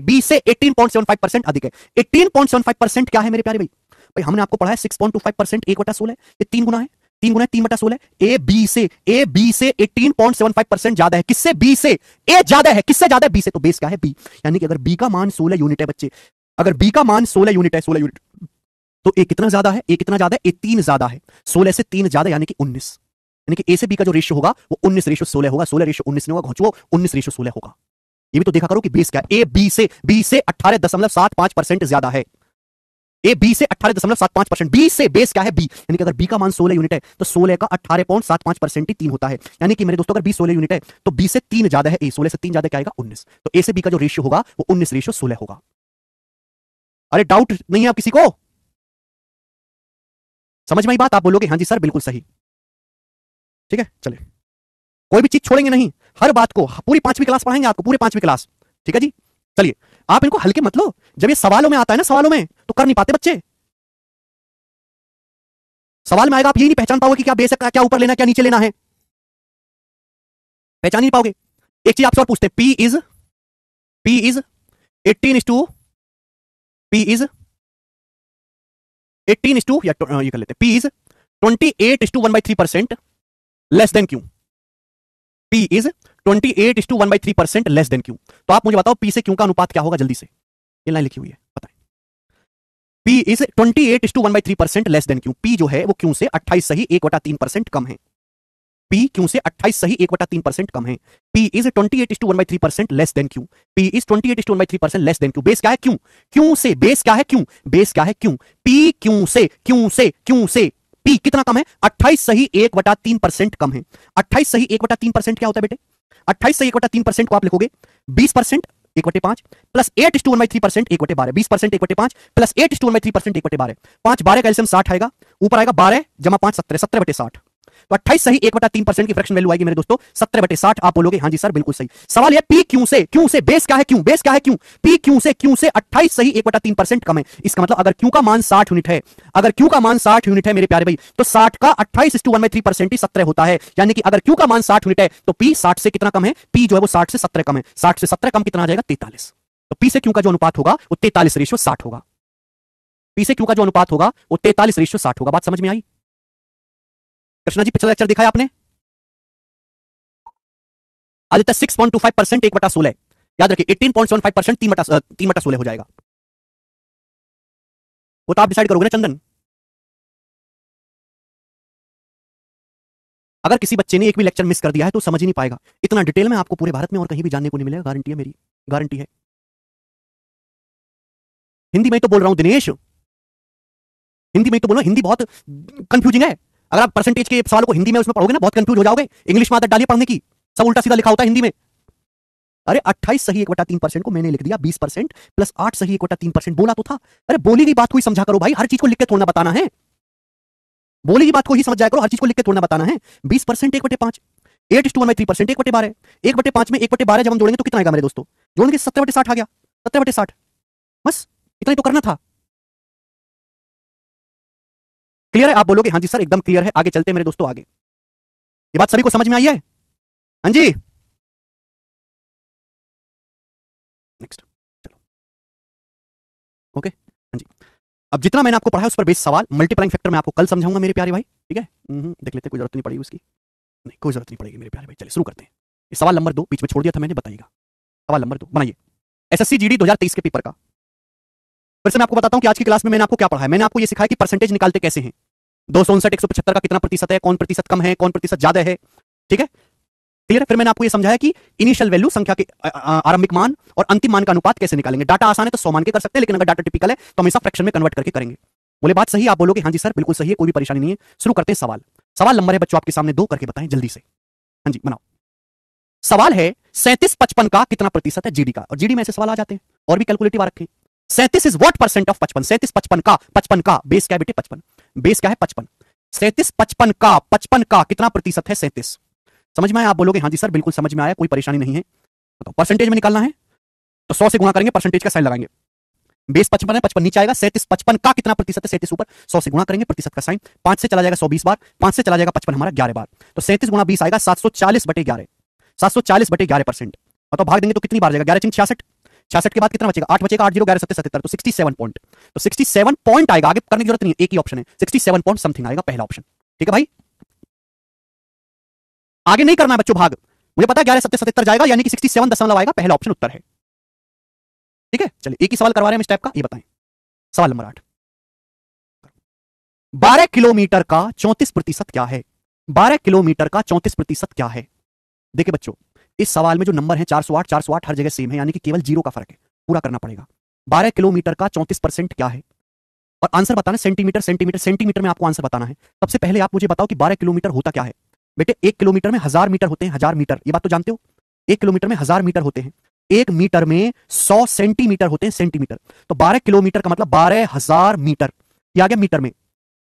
S1: बी से 18.75% अधिक है। 18.75% क्या है मेरे प्यारे भाई? भाई हमने आपको पढ़ा है 6.25% 1/16, ये 3 गुना है। 3 गुना 3/16। ए बी से 18.75% ज्यादा है। किससे? बी से। ए ज्यादा है, किससे ज्यादा है? बी से। तो बेस क्या है? बी। यानी कि अगर बी का मान 16 यूनिट है बच्चे, अगर बी का मान 16 यूनिट है, 16 यूनिट, तो ए कितना ज्यादा है? ए कितना ज्यादा है? ए 3 ज्यादा है। 16 से 3 ज्यादा यानी कि 19। यानी कि ए से बी का जो रेशियो होगा वो 19:16 होगा। 16:19 नहीं होगा, घोंचो, 19:16 होगा। ये भी तो देखा करो कि बेस क्या है। ए बी से 18.75% ज्यादा है। ए बी से 18.75%। बी से बेस क्या है? बी। यानी कि अगर बी का मान 16 यूनिट है तो 16 का 18.75% ही 3 होता है। यानी कि मेरे दोस्तों अगर बी 16 यूनिट है तो बी से 3 ज्यादा है ए। 16 से 3 ज्यादा क्या आएगा? 19। तो ए से बी का जो रेशियो होगा वो 19:16 होगा। अरे डाउट नहीं है आप किसी को? समझ में आई बात? आप बोलोगे हाँ जी सर बिल्कुल सही। ठीक है, चलिए, कोई भी चीज छोड़ेंगे नहीं, हर बात को पूरी 5वीं क्लास पढ़ाएंगे आपको, पूरी 5वीं क्लास। ठीक है जी, चलिए, आप इनको हल्के मत लो। जब ये सवालों में आता है ना, सवालों में तो कर नहीं पाते बच्चे। सवाल में आएगा, आप यही नहीं पहचान पाओगे कि क्या बेस है, क्या ऊपर लेना, क्या नीचे लेना है, पहचान नहीं पाओगे। एक चीज आपसे और पूछते हैं, पी इज 18 या ये कर लेते हैं, P is 28:1/3% less than Q. P is 28:1/3% less than Q. तो आप मुझे बताओ पी से क्यू का अनुपात क्या होगा? जल्दी से, ये लाइन लिखी हुई है, बताएं। P is 28:1/3% less than Q. P जो है वो क्यू से 28 सही 1/3% कम है। पी क्यू से 28 सही 1/3% कम है। P is 28:1/3% less than Q. P is 28:1/3% less than Q. Base क्या है? क्यू। क्यू से बेस क्या है? क्यू। बेस क्या है? क्यू। पी क्यू से पी कितना कम है? 28 सही 1/3% कम है। 28 सही 1/3% क्या होता है बेटे? 28 सही 1/3% को आप लिखोगे 20% 1/5 प्लस 8:1/3% 1/12। 20% 1/5 प्लस 8:1/3% 1/12। 5 12 का एलसीएम 60 आएगा, ऊपर आएगा 12 जमा 5 17, 17/60। तो 28 सही 1/3% की फ्रैक्शन वैल्यू आएगी मेरे दोस्तों 17/60। आप बोलोगे हाँ जी सर बिल्कुल सही। सवाल है पी क्यू से बेस क्या है? क्यू। बेस क्या है? क्यू। पी क्यू से 28 सही 1/3% कम है। इसका मतलब अगर क्यू का मान 60 यूनिट है, अगर क्यू का मान 60 यूनिट है मेरे प्यारे भाई, तो 60 का 28:1/3% ही 17 होता है। यानी कि अगर क्यू का मान 60 यूनिट है तो पी 60 से कितना कम है? पी जो है वो 60 से 17 कम है। 60 से 17 कम कितना आ जाएगा? 43। तो पी से क्यू का जो अनुपात होगा वो 43:60 होगा। पी से क्यू का जो अनुपात होगा वो 43:60 होगा। बात समझ में आई? कृष्णा जी पिछला लेक्चर दिखाया आपने? आदित्य 6.25% 1/16। याद रखिए 18.75% 3/16 हो जाएगा। वो तो आप डिसाइड करोगे ना चंदन। अगर किसी बच्चे ने एक भी लेक्चर मिस कर दिया है तो समझ ही नहीं पाएगा। इतना डिटेल में आपको पूरे भारत में और कहीं भी जानने को नहीं मिलेगा, गारंटी है मेरी, गारंटी है। हिंदी में तो बोल रहा हूं दिनेश, हिंदी में तो बोलो, हिंदी बहुत कंफ्यूजिंग है। अगर आप परसेंटेज के सवालों को हिंदी में उसमें पढ़ोगे ना बहुत कंफ्यूज हो जाओगे। इंग्लिश में आदत डालिए पढ़ने की, सब उल्टा सीधा लिखा होता है हिंदी में। अरे 28 सही 1/3% को मैंने लिख दिया 20% प्लस 8 सही 1/3%, बोला तो था। अरे बोली गई बात को ही समझा करो भाई, हर चीज को लिख के थोड़ा बताना है। बोली गई बात को ही समझ जाया करो, हर चीज को लिख के थोड़ा बताना है। 20% 1/5, 8:1/3% 1/12, 1/5 में 1/12 जब हम जोड़ेंगे तो कितना आएगा मेरे दोस्तों? जोड़ेंगे 17/60 आ गया, 17/60। बस इतना ही तो करना था। क्लियर है? आप बोलोगे हाँ जी सर एकदम क्लियर है। आगे चलते हैं मेरे दोस्तों, आगे। ये बात सभी को समझ में आई है? हाँ जी, नेक्स्ट, चलो, ओके, हाँ जी। अब जितना मैंने आपको पढ़ा है उस पर बेस सवाल, मल्टीप्लाइंग फैक्टर मैं आपको कल समझाऊंगा मेरे प्यारे भाई, ठीक है? देख लेते, कोई जरूरत नहीं पड़ेगी उसकी, नहीं कोई जरूरत नहीं पड़ेगी मेरे प्यारे भाई। चलिए शुरू करते हैं। ये सवाल नंबर 2 बीच में छोड़ दिया था मैंने, बताइएगा। सवाल नंबर 2 बनाइए, एसएससी जीडी 2023 के पेपर का। फिर से मैं आपको बताता हूं कि आज की क्लास में मैंने आपको क्या पढ़ा है। मैंने आपको ये सिखाया कि परसेंटेज निकालते कैसे हैं, 259 175 का कितना प्रतिशत है, कौन प्रतिशत कम है, कौन प्रतिशत ज्यादा है, ठीक है? क्लियर है? फिर मैंने आपको ये समझाया कि इनिशियल वैल्यू संख्या के आरंभिक मान और अंतिम मान का अनुपात कैसे निकालेंगे। डाटा आसान है तो 100 मान के कर सकते हैं, लेकिन अगर डाटा टिपिकल है तो हमेशा फ्रैक्शन में कन्वर्ट करके करेंगे। बोले बात सही? आप बोलोगे हाँ जी सर बिल्कुल सही है, कोई भी परेशानी नहीं है। शुरू करते हैं सवाल। सवाल नंबर है बच्चों आपके सामने 2, करके बताएं जल्दी से। हाँ जी बनाओ। सवाल है 37/55 का कितना प्रतिशत है जीडी का। और जीडी में ऐसे सवाल आ जाते हैं और भी कैलकुलेटिव आ रखे हैं। 37 इज व्हाट परसेंट ऑफ 55? 37 55 का बेस क्या है बेटे? 55। बेस क्या है? 55। 37 55 का कितना प्रतिशत है? 37। समझ में आया? आप बोलोगे हाँ जी सर बिल्कुल समझ में आया, कोई परेशानी नहीं है। तो परसेंटेज में निकालना है तो 100 से गुणा करेंगे, परसेंटेज का साइन लगाएंगे। बेस 55 है, 55 नीचे आएगा, 37 55 का कितना प्रतिशत है, 37 ऊपर, 100 से गुणा करेंगे, प्रतिशत का साइन, 5 से चला जाएगा 120 बार, 5 से चला जाएगा 55 हमारा 11 बार, तो 37 गुणा 20 आएगा 740/11, 740/11%। और तो भाग देंगे तो कितनी बार जाएगा, 11 66, 66 के बाद कितना बचेगा, 8 बचेगा, 8 0 11 77 77, तो 67 पॉइंट, तो 67 पॉइंट आएगा, आगे करने की जरूरत नहीं है, एक ही ऑप्शन है, 67 पॉइंट समथिंग आएगा पहला ऑप्शन। ठीक है भाई, आगे नहीं करना है बच्चों भाग, मुझे पता है 11 77 77 जाएगा, यानी कि 67 दशमलव आएगा, पहला ऑप्शन उत्तर है। ठीक है, चलिए एक ही सवाल करवा रहे हैं हम इस टाइप का, ये बताएं सवाल नंबर 8, 12 किलोमीटर का 34% क्या है, 12 किलोमीटर का 34% क्या है। देखिए बच्चों, इस सवाल में जो नंबर है 408 408 हर जगह सेम है, यानी कि केवल 0 का फर्क है, पूरा करना पड़ेगा। 12 किलोमीटर का 34% क्या है, और आंसर बताना सेंटीमीटर सेंटीमीटर सेंटीमीटर में आपको आंसर बताना है। सबसे पहले आप मुझे बताओ कि 12 किलोमीटर होता क्या है। बेटे 1 किलोमीटर में 1000 मीटर होते हैं, 1000 मीटर, ये बात तो जानते हो, 1 किलोमीटर में 1000 मीटर होते हैं, 1 मीटर में 100 सेंटीमीटर होते हैं, सेंटीमीटर, तो 12 किलोमीटर का मतलब 12,000 मीटर, ये आ गया मीटर में,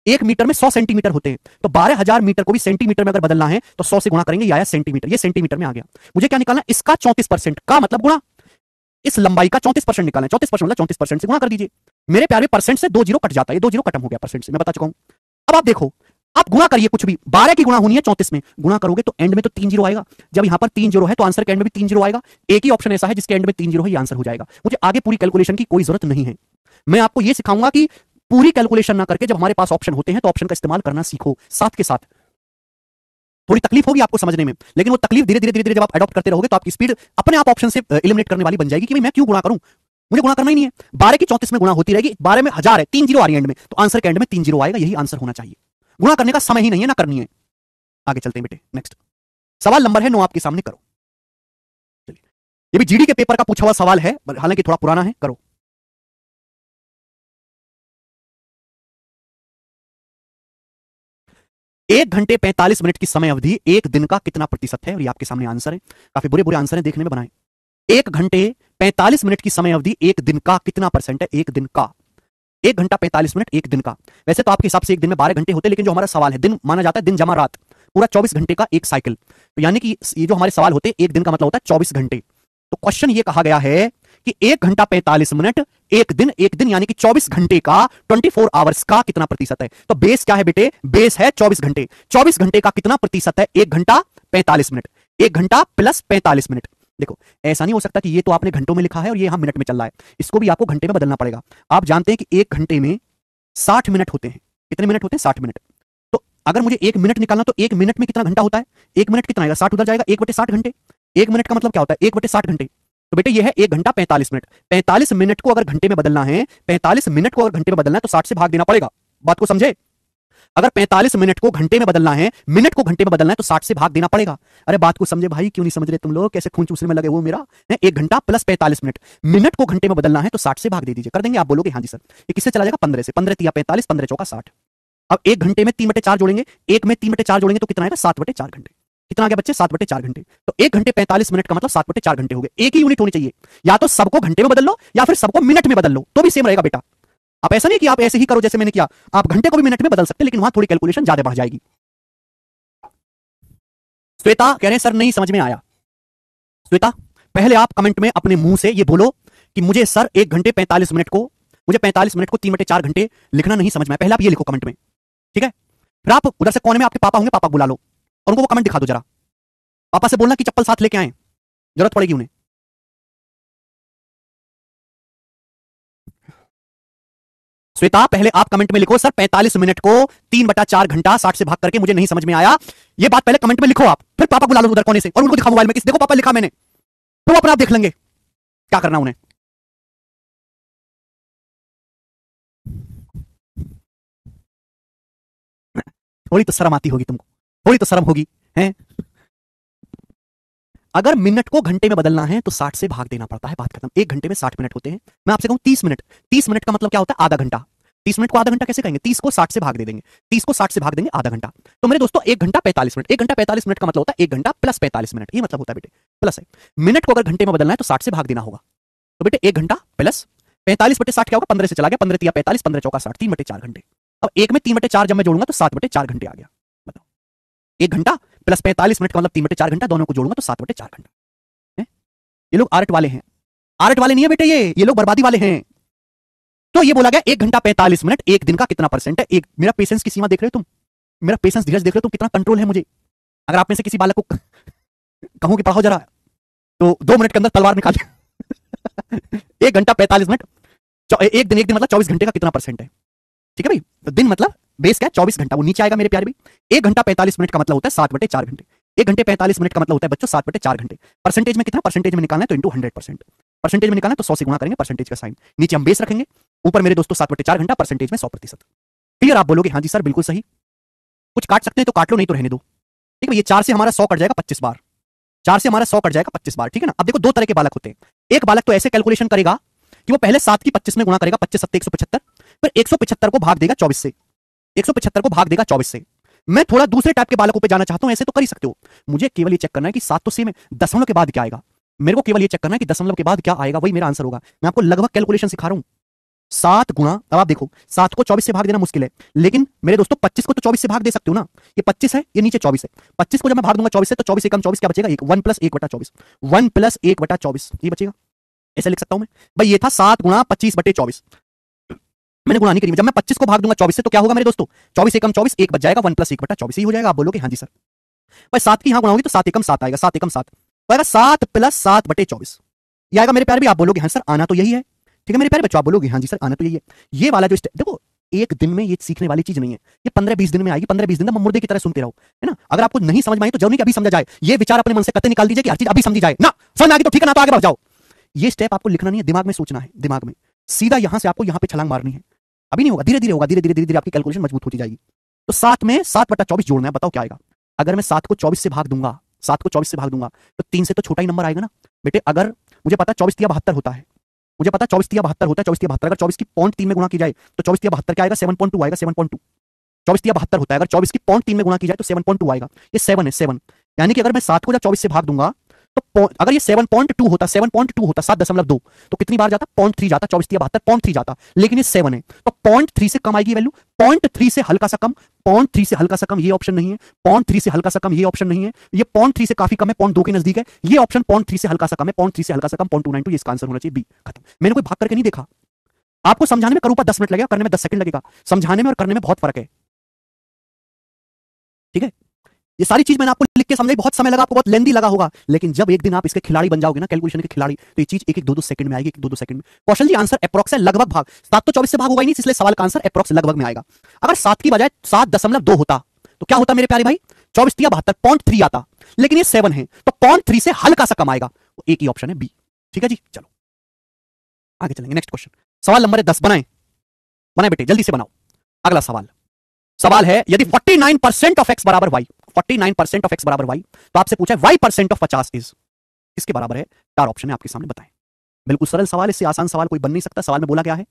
S1: 1 मीटर में 100 सेंटीमीटर होते हैं, तो 12,000 मीटर को भी सेंटीमीटर में अगर बदलना है तो 100 से गुणा करेंगे, ये आया सेंटीमीटर, ये सेंटीमीटर में आ गया। मुझे क्या निकालना, इसका 34% का मतलब गुणा इस लंबाई का 34% निकालना है, 34% मतलब 34% से गुणा कर दीजिए। मेरे प्यारे परसेंट से 2 जीरो कट जाता है, ये 2 जीरो खत्म हो गया परसेंट से, मैं बता चुका हूं। अब आप देखो, आप गुणा करिए कुछ भी, 12 की गुणा होनी है 34 में, गुणा करोगे तो एंड में तो 3 जीरो आएगा, जब यहां पर 3 जीरो है तो आंसर के एंड में भी 3 जीरो आएगा। एक ही ऑप्शन ऐसा है जिसके एंड में 3 जीरो है, ये आंसर हो जाएगा। मुझे आगे पूरी कैलकुलेशन की कोई जरूरत नहीं है, मैं आपको यह सिखाऊंगा कि पूरी कैलकुलेशन ना करके जब हमारे पास ऑप्शन होते हैं तो ऑप्शन का इस्तेमाल करना सीखो। साथ के साथ थोड़ी तकलीफ होगी आपको समझने में, लेकिन वो तकलीफ धीरे धीरे धीरे धीरे जब आप अडॉप्ट करते रहोगे तो आपकी स्पीड अपने आप ऑप्शन से एलिमिनेट करने वाली बन जाएगी कि भाई मैं क्यों गुणा करूं, मुझे गुणा करना ही नहीं है। 12 की 34 में गुणा होती रहेगी, 12 में 1000 है, 3 जीरो आ रही है एंड में, तो आंसर के एंड में 3 जीरो आएगा, यही आंसर होना चाहिए। गुणा करने का समय ही नहीं है, ना करनी है। आगे चलते हैं बेटे, नेक्स्ट सवाल नंबर है 9 आपके सामने, करो। चलिए, ये भी जीडी के पेपर का पूछा हुआ सवाल है, हालांकि थोड़ा पुराना है, करो। एक घंटे 45 मिनट की समय अवधि एक दिन का कितना प्रतिशत है, और ये आपके सामने आंसर है, काफी बुरे बुरे आंसर है, देखने में बनाए। 1 घंटे 45 मिनट की समय अवधि एक दिन का कितना परसेंट है, एक दिन का, 1 घंटा 45 मिनट एक दिन का। वैसे तो आपके हिसाब से एक दिन में 12 घंटे होते हैं, लेकिन जो हमारा सवाल है दिन माना जाता है, दिन जमा रात, पूरा 24 घंटे का एक साइकिल, तो यानी कि ये जो हमारे सवाल होते हैं एक दिन का मतलब होता है 24 घंटे। तो क्वेश्चन ये कहा गया है कि 1 घंटा 45 मिनट एक दिन यानी कि 24 घंटे का, 24 आवर्स का कितना प्रतिशत है। तो बेस क्या है बेटे, बेस है 24 घंटे, 24 घंटे का कितना प्रतिशत है, 1 घंटा 45 मिनट, 1 घंटा प्लस 45 मिनट। देखो ऐसा नहीं हो सकता कि ये तो आपने घंटों में लिखा है और ये यहां मिनट में चल रहा है, इसको भी आपको घंटे में बदलना पड़ेगा। आप जानते हैं कि 1 घंटे में 60 मिनट होते हैं, कितने मिनट होते हैं, 60 मिनट। तो अगर मुझे 1 मिनट निकालना तो 1 मिनट में कितना घंटा होता है, 1 मिनट कितना आएगा, 60 उधर जाएगा, 1/60 घंटे, 1 मिनट का मतलब क्या होता है, 1/60 घंटे। तो बेटे ये है 1 घंटा 45 मिनट, 45 मिनट को अगर घंटे में बदलना है, 45 मिनट को अगर घंटे में बदलना है तो 60 से भाग देना पड़ेगा। बात को समझे, अगर 45 मिनट को घंटे में बदलना है, मिनट को घंटे में बदलना है तो 60 से भाग देना पड़ेगा। अरे बात को समझे भाई, क्यों नहीं समझ रहे तुम लोग, कैसे खून चूसने में लगे हुए मेरा है। 1 घंटा प्लस 45 मिनट, मिनट को घंटे में बदलना है तो 60 से भाग दे दीजिए, कर देंगे। आप बोलोगे हाँ जी सर, ये किससे चला जाएगा, 15 से, 15 तिया 45, 15 चौका 60। अब 1 घंटे में 3/4 जोड़ेंगे, 1 में 3/4 जोड़ेंगे तो कितना आएगा, 7/4 घंटे। कितना आ गया बच्चे, 7/4 घंटे। तो 1 घंटे 45 मिनट का मतलब 7/4 घंटे हो गए। एक ही यूनिट होनी चाहिए, या तो सबको घंटे में बदल लो या फिर सबको मिनट में बदल लो, तो भी सेम रहेगा बेटा। आप ऐसा नहीं कि आप ऐसे ही करो जैसे मैंने किया, आप घंटे को भी मिनट में बदल सकते हैं, लेकिन वहां थोड़ी कैलकुलेशन ज्यादा बढ़ जाएगी। श्वेता कह रहे हैं सर नहीं समझ में आया। श्वेता पहले आप कमेंट में अपने मुंह से ये बोलो कि मुझे सर 1 घंटे 45 मिनट को, मुझे 45 मिनट को 3/4 घंटे लिखना नहीं समझ में आया। पहले आप ये लिखो कमेंट में, ठीक है। फिर आप उधर से कोने में आपके पापा होंगे, पापा बुला लो और उनको वो कमेंट दिखा दो जरा। पापा से बोलना कि चप्पल साथ लेके आए, जरूरत पड़ेगी उन्हें। श्वेता पहले आप कमेंट में लिखो सर 45 मिनट को 3/4 घंटा 60 से भाग करके मुझे नहीं समझ में आया। ये बात पहले कमेंट में लिखो आप, फिर पापा बुला लो उधर कोने से और उनको दिखा मोबाइल में, देखो पापा लिखा मैंने, तो वो अपने आप देख लेंगे क्या करना उन्हें। थोड़ी तो शर्म आती होगी तुमको, थोड़ी तो शर्म होगी हैं। अगर मिनट को घंटे में बदलना है तो 60 से भाग देना पड़ता है, बात खत्म। 1 घंटे में 60 मिनट होते हैं। मैं आपसे कहूं 30 मिनट, 30 मिनट का मतलब क्या होता है, आधा घंटा। 30 मिनट को आधा घंटा कैसे कहेंगे, 30 को 60 से भाग दे देंगे, 30 को 60 से भाग देंगे आधा घंटा। तो मेरे दोस्तों 1 घंटा 45 मिनट, 1 घंटा 45 मिनट का मतलब होता है 1 घंटा प्लस 45 मिनट, ये मतलब होता है बेटे, प्लस है। मिनट को अगर घंटे में बदलना है तो 60 से भाग देना होगा। तो बेटे 1 घंटा प्लस 45/60 क्या होगा, 15 से चला गया, 15 तिया 45, 15 चौका 60, 3/4 घंटे। अब 1 में 3/4 जब मैं जोड़ूंगा तो 7/4 घंटे आ गया। बताओ 1 घंटा प्लस 45 मिनट का मतलब 3/4 घंटा, दोनों को जोड़ूंगा तो 7/4 घंटा। ये लोग आर्ट वाले हैं, आर्ट वाले नहीं है बेटे, ये लोग बर्बादी वाले हैं। तो ये बोला गया 1 घंटा 45 मिनट 1 दिन का कितना परसेंट है। एक मेरा पेशेंस की सीमा देख रहे हो तुम, मेरा पेशेंस धीरज देख रहे हो तुम, कितना कंट्रोल है मुझे। अगर आप में से किसी बालक को कहूं कि पढ़ाओ जरा, तो 2 मिनट के अंदर तलवार निकाल 1 घंटा 45 मिनट, एक दिन मतलब 24 घंटे का कितना परसेंट है। ठीक है भाई, तो दिन मतलब बेस क्या है 24 घंटा, वो नीचे आएगा मेरे प्यारे भाई। 1 घंटा 45 मिनट का मतलब होता है 7/4 घंटे। 1 घंटे 45 मिनट का मतलब होता है बच्चों 7/4 घंटे। परसेंटेज में कितना, परसेंटेज में निकालना है तो इंटू 100%, परसेंटेज में निकालना है तो 100 से गुणा करेंगे परसेंटेज का साइन, नीचे हम बेस रखेंगे, ऊपर मेरे दोस्तों 7/4 घंटा, परसेंटेज में 100%। क्लियर, आप बोलोगे हाँ जी सर बिल्कुल सही। कुछ काट सकते हैं तो काट लो, नहीं तो रहने दो। ठीक है, ये 4 से हमारा 100 कट जाएगा 25 बार, 4 से हमारा 100 कट जाएगा 25 बार। ठीक है ना। अब देखो 2 तरह के बालक होते हैं। एक बालक तो ऐसे कैलकुलेशन करेगा कि वो पहले 7 की 25 में गुणा करेगा, 25 7 175, फिर 175 को भाग देगा 24 से, 175 को भाग देगा 24 से। मैं थोड़ा दूसरे टाइप के बालकों पे जाना चाहता हूं, ऐसे तो कर ही सकते हो। मुझे केवल ये चेक करना है कि 7 तो सेम है, दशमलव के बाद क्या आएगा। मेरे को केवल ये चेक करना है कि दशमलव के बाद क्या आएगा, वही मेरा आंसर होगा। मैं आपको लगभग कैलकुलेशन सिखा रहा हूं। 7 गुणा, अब आप देखो 7 को 24 से भाग देना मुश्किल है, लेकिन मेरे दोस्तों 25 को तो 24 से भाग दे सकते हो ना। ये 25 है, ये नीचे 24 है, 25 को जब मैं भाग दूंगा 24 से तो 24 एकम 24 क्या बचेगा, 1 प्लस 1/24, 1 प्लस 1/24 ये बचेगा। ऐसे लिख सकता हूं मैं भाई, ये था 7 गुणा 25/24। मैंने गुणा नहीं करी, जब मैं 25 को भाग दूंगा 24 से तो क्या होगा मेरे दोस्तों, 24 एकम 24 1 बच जाएगा, 1 प्लस 1/24 ही हो जाएगा। आप बोलोगे हाँ जी सर। भाई 7 की यहां गुणा होगी तो 7 एकम 7 आएगा, 7 एकम 7 तो आएगा 7 प्लस 7/24 ये आएगा मेरे प्यारे भी। आप बोलोगे हाँ सर आना तो यही है। ठीक है मेरे प्यारे बच्चों, आप बोलोगे हाँ जी सर आना तो यही है। ये वाला जो देखो, एक दिन में ये सीखने वाली चीज नहीं है, ये 15-20 दिन में आएगी। 15-20 दिन में मुर्दे की तरह सुनते रहो, है ना। अगर आपको नहीं समझ में आई तो जरूरी कि अभी समझा जाए, ये विचार अपने मन से कतई निकाल दीजिए कि हर चीज अभी समझी जाए ना। समझ आ गई तो ठीक है ना, तो आगे बढ़ जाओ। ये स्टेप आपको लिखना नहीं है, दिमाग में सोचना है, दिमाग में सीधा यहां से आपको यहां पे छलांग मारनी है। अभी नहीं होगा, धीरे धीरे होगा, धीरे धीरे धीरे धीरे आपकी कैलकुलेशन मजबूत होती जाएगी। तो 7 में 7/24 जोड़ना है, बताओ क्या आएगा। अगर मैं 7 को 24 से भाग दूंगा, 7 को 24 से भाग दूंगा तो 3 से तो छोटा ही नंबर आएगा ना बेटे। अगर मुझे पता 24 तिया 72 होता है, मुझे पता 24 तिया 72 होता है, 24 तिया 72 अगर 24 की 0.3 में गुणा की जाए तो 24 तिया 72 क्या आएगा, 7.2 आएगा, 7.2। 24 तिया 72 होता है, अगर 24 की 0.3 में गुणा की जाए तो 7.2 आएगा। ये 7 है, 7। यानी कि अगर मैं 7 को जब 24 से भाग दूंगा तो अगर ये 7.2 होता, 7.2 होता 7.2 तो कितनी बार जाता, 0.3 जाता, 24 तिया 72 0.3 जाता, लेकिन ये 7 है तो 0.3 से कम आएगी वैल्यू, 0.3 से हल्का सा कम, 0.3 से हल्का सा कम ये ऑप्शन नहीं है, 0.3 से हल्का सा कम ये ऑप्शन नहीं है, ये 0.3 से काफी कम है, 0.2 के नजदीक है, ये ऑप्शन 0.3 से हल्का सा कम है, 0.3 से हल्का सा कम 0.292, ये इसका आंसर होना चाहिए बी। खत्म। मैंने कोई भाग करके नहीं देखा, आपको समझाने में करूंगा 10 मिनट लगेगा, करने में 10 सेकंड लगेगा। समझाने में और करने में बहुत फर्क है। ठीक है, ये सारी चीज मैंने आपको लिख के समझाई, बहुत समय लगा आपको, बहुत लेंदी लगा होगा, लेकिन जब एक दिन आप इसके खिलाड़ी बन जाओगे ना, कैलकुलेशन के खिलाड़ी, तो ये चीज 1-1 2-2 सेकंड में आएगी, 1-2-2 सेकंड में। कौशल जी आंसर अप्रॉक्स है, लगभग भाग 7 तो 24 से भाग होगा ही नहीं, इसलिए सवाल का आंसर अप्रॉक्स लगभग में आएगा। अगर 7 की बजाय 7.2 होता तो क्या होता मेरे प्यारे भाई, 24 तिया 72 0.3 आता, लेकिन ये 7 है तो 0.3 से हल्का सा कम आएगा, एक ही ऑप्शन है बी। ठीक है जी, चलो आगे चलेंगे। नेक्स्ट क्वेश्चन, सवाल नंबर 10 बनाए बेटे, जल्दी से बनाओ। अगला सवाल है यदि 49% ऑफ x बराबर y, 49% ऑफ x बराबर y, तो आपसे पूछा है y% ऑफ 50 इज किसके बराबर है। 4 ऑप्शन है आपके सामने, बताएं। बिल्कुल सरल सवाल, इससे आसान सवाल कोई बन नहीं सकता। सवाल में बोला क्या है,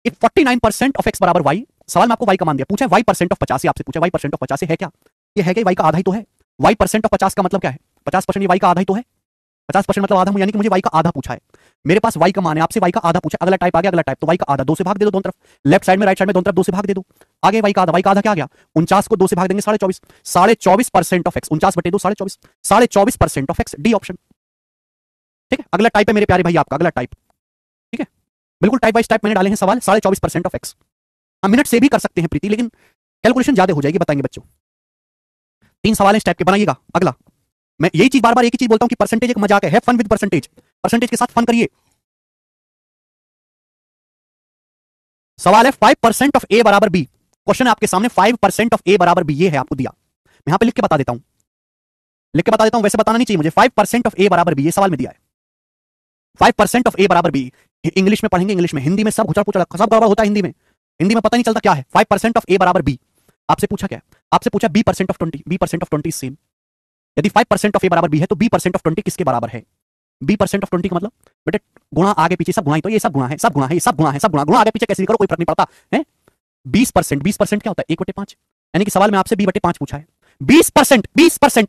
S1: इफ 49% ऑफ x बराबर y, सवाल में आपको y का मान दिया, पूछा है y% ऑफ 50, आपसे पूछा y% ऑफ 50 है क्या, ये है क्या, y का आधा ही तो है। y% ऑफ 50 का मतलब क्या है, 50% ये y का आधा ही तो है, 50% मतलब आधा, यानी कि मुझे y का आधा पूछा है, मेरे पास y का मान है, आपसे y का आधा पूछा। अगला टाइप आ गया, अगला टाइप, तो y का आधा 2 से भाग दे दो दोनों तरफ, लेफ्ट साइड में राइट साइड में दोनों तरफ 2 से भाग दे दो। आगे y का आधा क्या आ गया, 49 को 2 से भाग देंगे 24.5, 24% of x, 49/2 24, 24% of x, D option. ठीक है, अगला टाइप है मेरे प्यारे भाई आपका, अगला टाइप। ठीक है, बिल्कुल टाइप वाइज टाइप मैंने डाले हैं सवाल, 24% ऑफ x। हम मिनट से भी कर सकते हैं प्रीति, लेकिन कैलकुलेशन ज्यादा हो जाएगी, बताएंगे बच्चों। 3 सवाल इस टाइप के बनाइएगा। अगला, मैं यही चीज बार बार एक ही चीज बोलता हूं कि परसेंटेज एक मजाक है, have fun with percentage, percentage के साथ फन करिए। सवाल है 5% ऑफ ए बराबर बी, क्वेश्चन है आपके सामने 5% ऑफ ए बराबर बी, ये है आपको दिया, मैं यहां पे लिख के बता देता हूं, वैसे बताना नहीं चाहिए मुझे। 5% ऑफ ए बराबर बी, ये सवाल में दिया है। 5% ऑफ ए बराबर बी, इंग्लिश में पढ़ेंगे, इंग्लिश में, हिंदी में सब घुचा पुचा सब गड़बड़ होता है, हिंदी में पता नहीं चलता क्या है। 5% ऑफ ए बराबर बी, आपसे पूछा क्या, आपसे पूछा b% of 20, b% of 20 same. यदि 5% ऑफ ए बराबर बी है तो b% ऑफ 20 किसके बराबर है। b% ऑफ 20 का मतलब बेटे गुणा आगे पीछे सब गुणा ही, तो ये सब गुणा है, सब गुणा है, सब गुणा है, सब गुणा आगे पीछे कैसे भी करो कोई फर्क नहीं पड़ता है। 20% क्या होता है, 1/5, यानी कि सवाल में आपसे b/5 पूछा है। 20%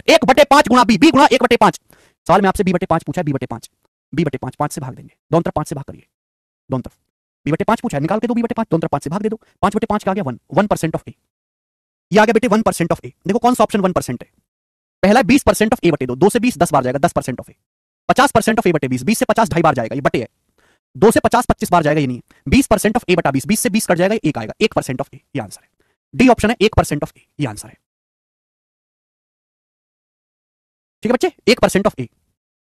S1: 1/5 गुणा b गुणा 1/5, सवाल में आपसे b/5 पूछा है, b/5 5 से भाग देंगे, दोनों तरफ 5 से भाग करिए, दोनों तरफ b/5 पूछा है, निकाल के दो b/5, दोनों तरफ 5 से भाग दे दो, 5/5 का आ गया 1% ऑफ ए, ये आ गया बेटे 1% ऑफ ए। देखो कौन सा ऑप्शन 1% है, पहला 20% ऑफ ए/2, 2 से 20 10 बार जाएगा, 10% ऑफ ए। 50% ऑफ ए/20, 20 से 50 ढाई बार जाएगा, ये बटे है। 2 से 50 25 बार जाएगा, ये नहीं है। 20% ऑफ ए बटा 20, 20 से 20 कट जाएगा, 1 आएगा, 1% ऑफ ए, ये आंसर है। डी ऑप्शन है 1% ऑफ ए, ये आंसर है। ठीक है बच्चे, 1% ऑफ ए,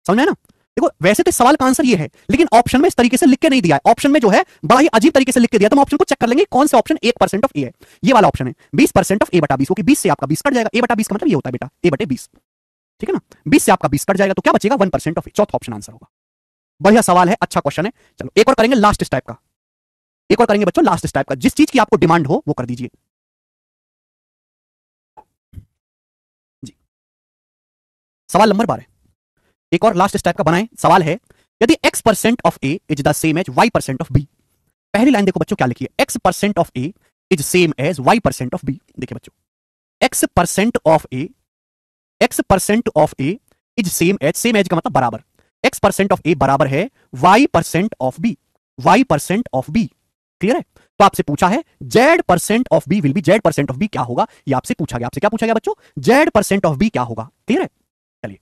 S1: समझ में आया ना? देखो वैसे तो सवाल का आंसर ये है, लेकिन ऑप्शन में इस तरीके से लिख के नहीं दिया है। ऑप्शन में जो है बड़ा ही अजीब तरीके से लिख के दिया, तो हम ऑप्शन को चेक कर लेंगे कौन सा ऑप्शन 1% ऑफ ए है। ये वाला ऑप्शन है 20% ऑफ ए बटा 20, क्योंकि 20 से आपका 20 कट जाएगा। ए बटा 20 का मतलब ये होता है बेटा ए बटे 20, ठीक है ना? 20 से आपका 20 कट जाएगा तो क्या बचेगा? 1% ऑफ ए, चौथा ऑप्शन आंसर होगा। बढ़िया सवाल है, अच्छा क्वेश्चन है। चलो एक और करेंगे लास्ट टाइप का, एक और करेंगे बच्चों लास्ट टाइप का। जिस चीज की आपको डिमांड हो वो कर दीजिए जी। सवाल नंबर 12, एक और लास्ट टाइप का बनाएं। सवाल है यदि x% of A is the same as y% of B. पहली लाइन देखो बच्चों क्या लिखी है, x% of A is same as y% of B. देखिए बच्चों, x% of A, x% of A is same as, same as का मतलब बराबर, x% ऑफ ए बराबर है y% of B, y% of B. Clear है? तो आपसे पूछा है z% of B will be, z% of B क्या होगा, ये आपसे पूछा गया। आपसे क्या पूछा गया बच्चों? z% ऑफ बी क्या होगा। क्लियर है? चलिए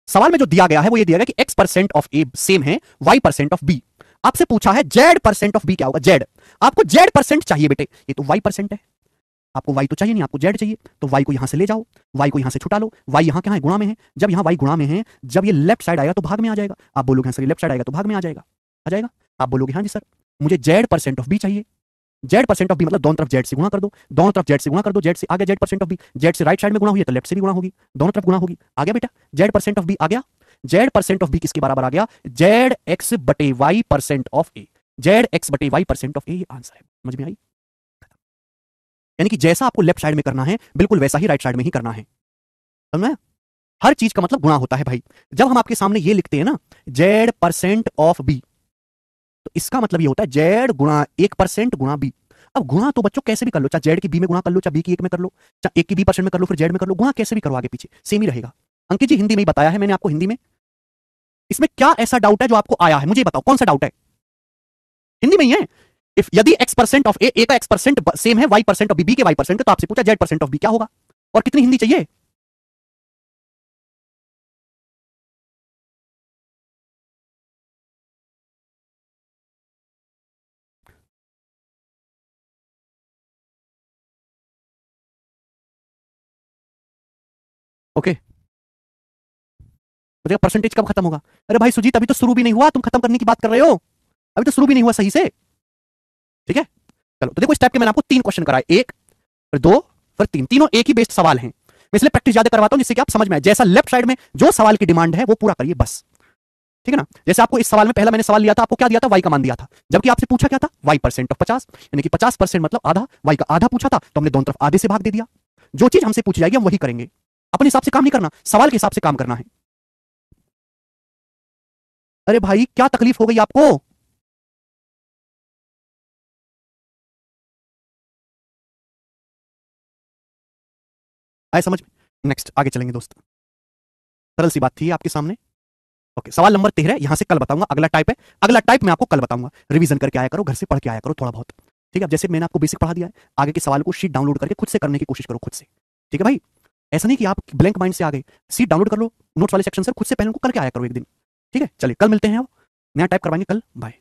S1: सवाल में जो दिया गया है वो ये दिया गया कि x% ऑफ ए सेम है y% ऑफ बी। आपसे पूछा है z% ऑफ बी क्या होगा। z, आपको z% चाहिए बेटे, ये तो y% है, आपको y तो चाहिए नहीं, आपको z चाहिए, तो y को यहां से ले जाओ, y को यहां से छुटा लो। y यहां क्या है? गुणा में है। जब यहां y गुणा में है, जब ये लेफ्ट साइड आएगा तो भाग में आ जाएगा। आप बोलोगे सर लेफ्ट साइड आएगा तो भाग में आ जाएगा, आ जाएगा। आप बोलोगे हाँ जी सर मुझे z% ऑफ बी चाहिए। z% ऑफ बी मतलब दोनों तरफ z से गुणा कर दो, दोनों तरफ z से गुणा कर दो, z से आ गया z% ऑफ बी। z से राइट साइड में गुणा हुई है तो लेफ्ट से भी गुणा होगी, दोनों तरफ गुणा होगी। आ गया बेटा z% ऑफ बी आ गया। z% ऑफ बी किसके बराबर आ गया? zx बटे y% ऑफ ए, zx बटे y% ऑफ ए, ये आंसर है। समझ में आई? यानी कि जैसा आपको लेफ्ट साइड में करना है बिल्कुल वैसा ही राइट साइड में ही करना है। समझ में? हर चीज का मतलब गुणा होता है भाई। जब हम आपके सामने ये लिखते हैं ना z% ऑफ बी, तो इसका मतलब ये होता है z गुणा 1% गुणा बी। अब गुणा तो बच्चों कैसे भी कर लो, चाहे z की b में गुणा कर लो, चाहे b की 1 में कर लो, चाहे 1 की b% में कर लो, फिर z में कर लो, गुणा कैसे भी करो आगे पीछे सेम ही रहेगा। अंकित जी हिंदी में ही बताया है मैंने आपको, हिंदी में। इसमें क्या ऐसा डाउट है जो आपको आया है, मुझे बताओ कौन सा डाउट है? हिंदी में ही है। इफ यदि x% ऑफ ए का x% सेम है y% ऑफ बी के y%, तो आपसे पूछा z% ऑफ बी क्या होगा, और कितनी हिंदी चाहिए? ओके बताइए परसेंटेज कब खत्म होगा? अरे भाई सुजीत अभी तो शुरू भी नहीं हुआ, तुम खत्म करने की बात कर रहे हो, अभी तो शुरू भी नहीं हुआ सही से। ठीक है चलो, तो देखो इस टाइप के मैंने आपको 3 क्वेश्चन कराए, 1 फिर 2 फिर 3, तीनों एक ही बेस्ड सवाल हैं। मैं इसलिए प्रैक्टिस ज्यादा करवाता हूं जिससे कि आप समझ में आए। जैसा लेफ्ट साइड में जो सवाल की डिमांड है वो पूरा करिए बस, ठीक है ना? जैसे आपको इस सवाल में पहला मैंने सवाल लिया था, आपको क्या दिया था? y का मान दिया था, जबकि आपसे पूछा क्या था? y% ऑफ 50, यानी कि 50% मतलब आधा, y का आधा पूछा था तो हमने दोनों तरफ आधे से भाग दे दिया। जो चीज हमसे पूछी जाएगी हम वही करेंगे, अपने हिसाब से काम नहीं करना, सवाल के हिसाब से काम करना है। अरे भाई क्या तकलीफ हो गई आपको? आए समझ में? नेक्स्ट आगे चलेंगे दोस्त, सरल सी बात थी आपके सामने। ओके सवाल नंबर 13 यहां से कल बताऊंगा, अगला टाइप है, अगला टाइप मैं आपको कल बताऊंगा। रिवीजन करके आया करो, घर से पढ़ के आया करो थोड़ा बहुत, ठीक है? अब जैसे मैंने आपको बेसिक पढ़ा दिया है, आगे के सवाल को शीट डाउनलोड करके खुद से करने की कोशिश करो, खुद से। ठीक है भाई, ऐसा नहीं कि आप ब्लैंक माइंड से आ गए, सीट डाउनलोड कर लो नोट्स वाले सेक्शन से, खुद से पहले को करके आया करो एक दिन। ठीक है चलिए कल मिलते हैं, नया टाइप करवाएंगे कल, बाय।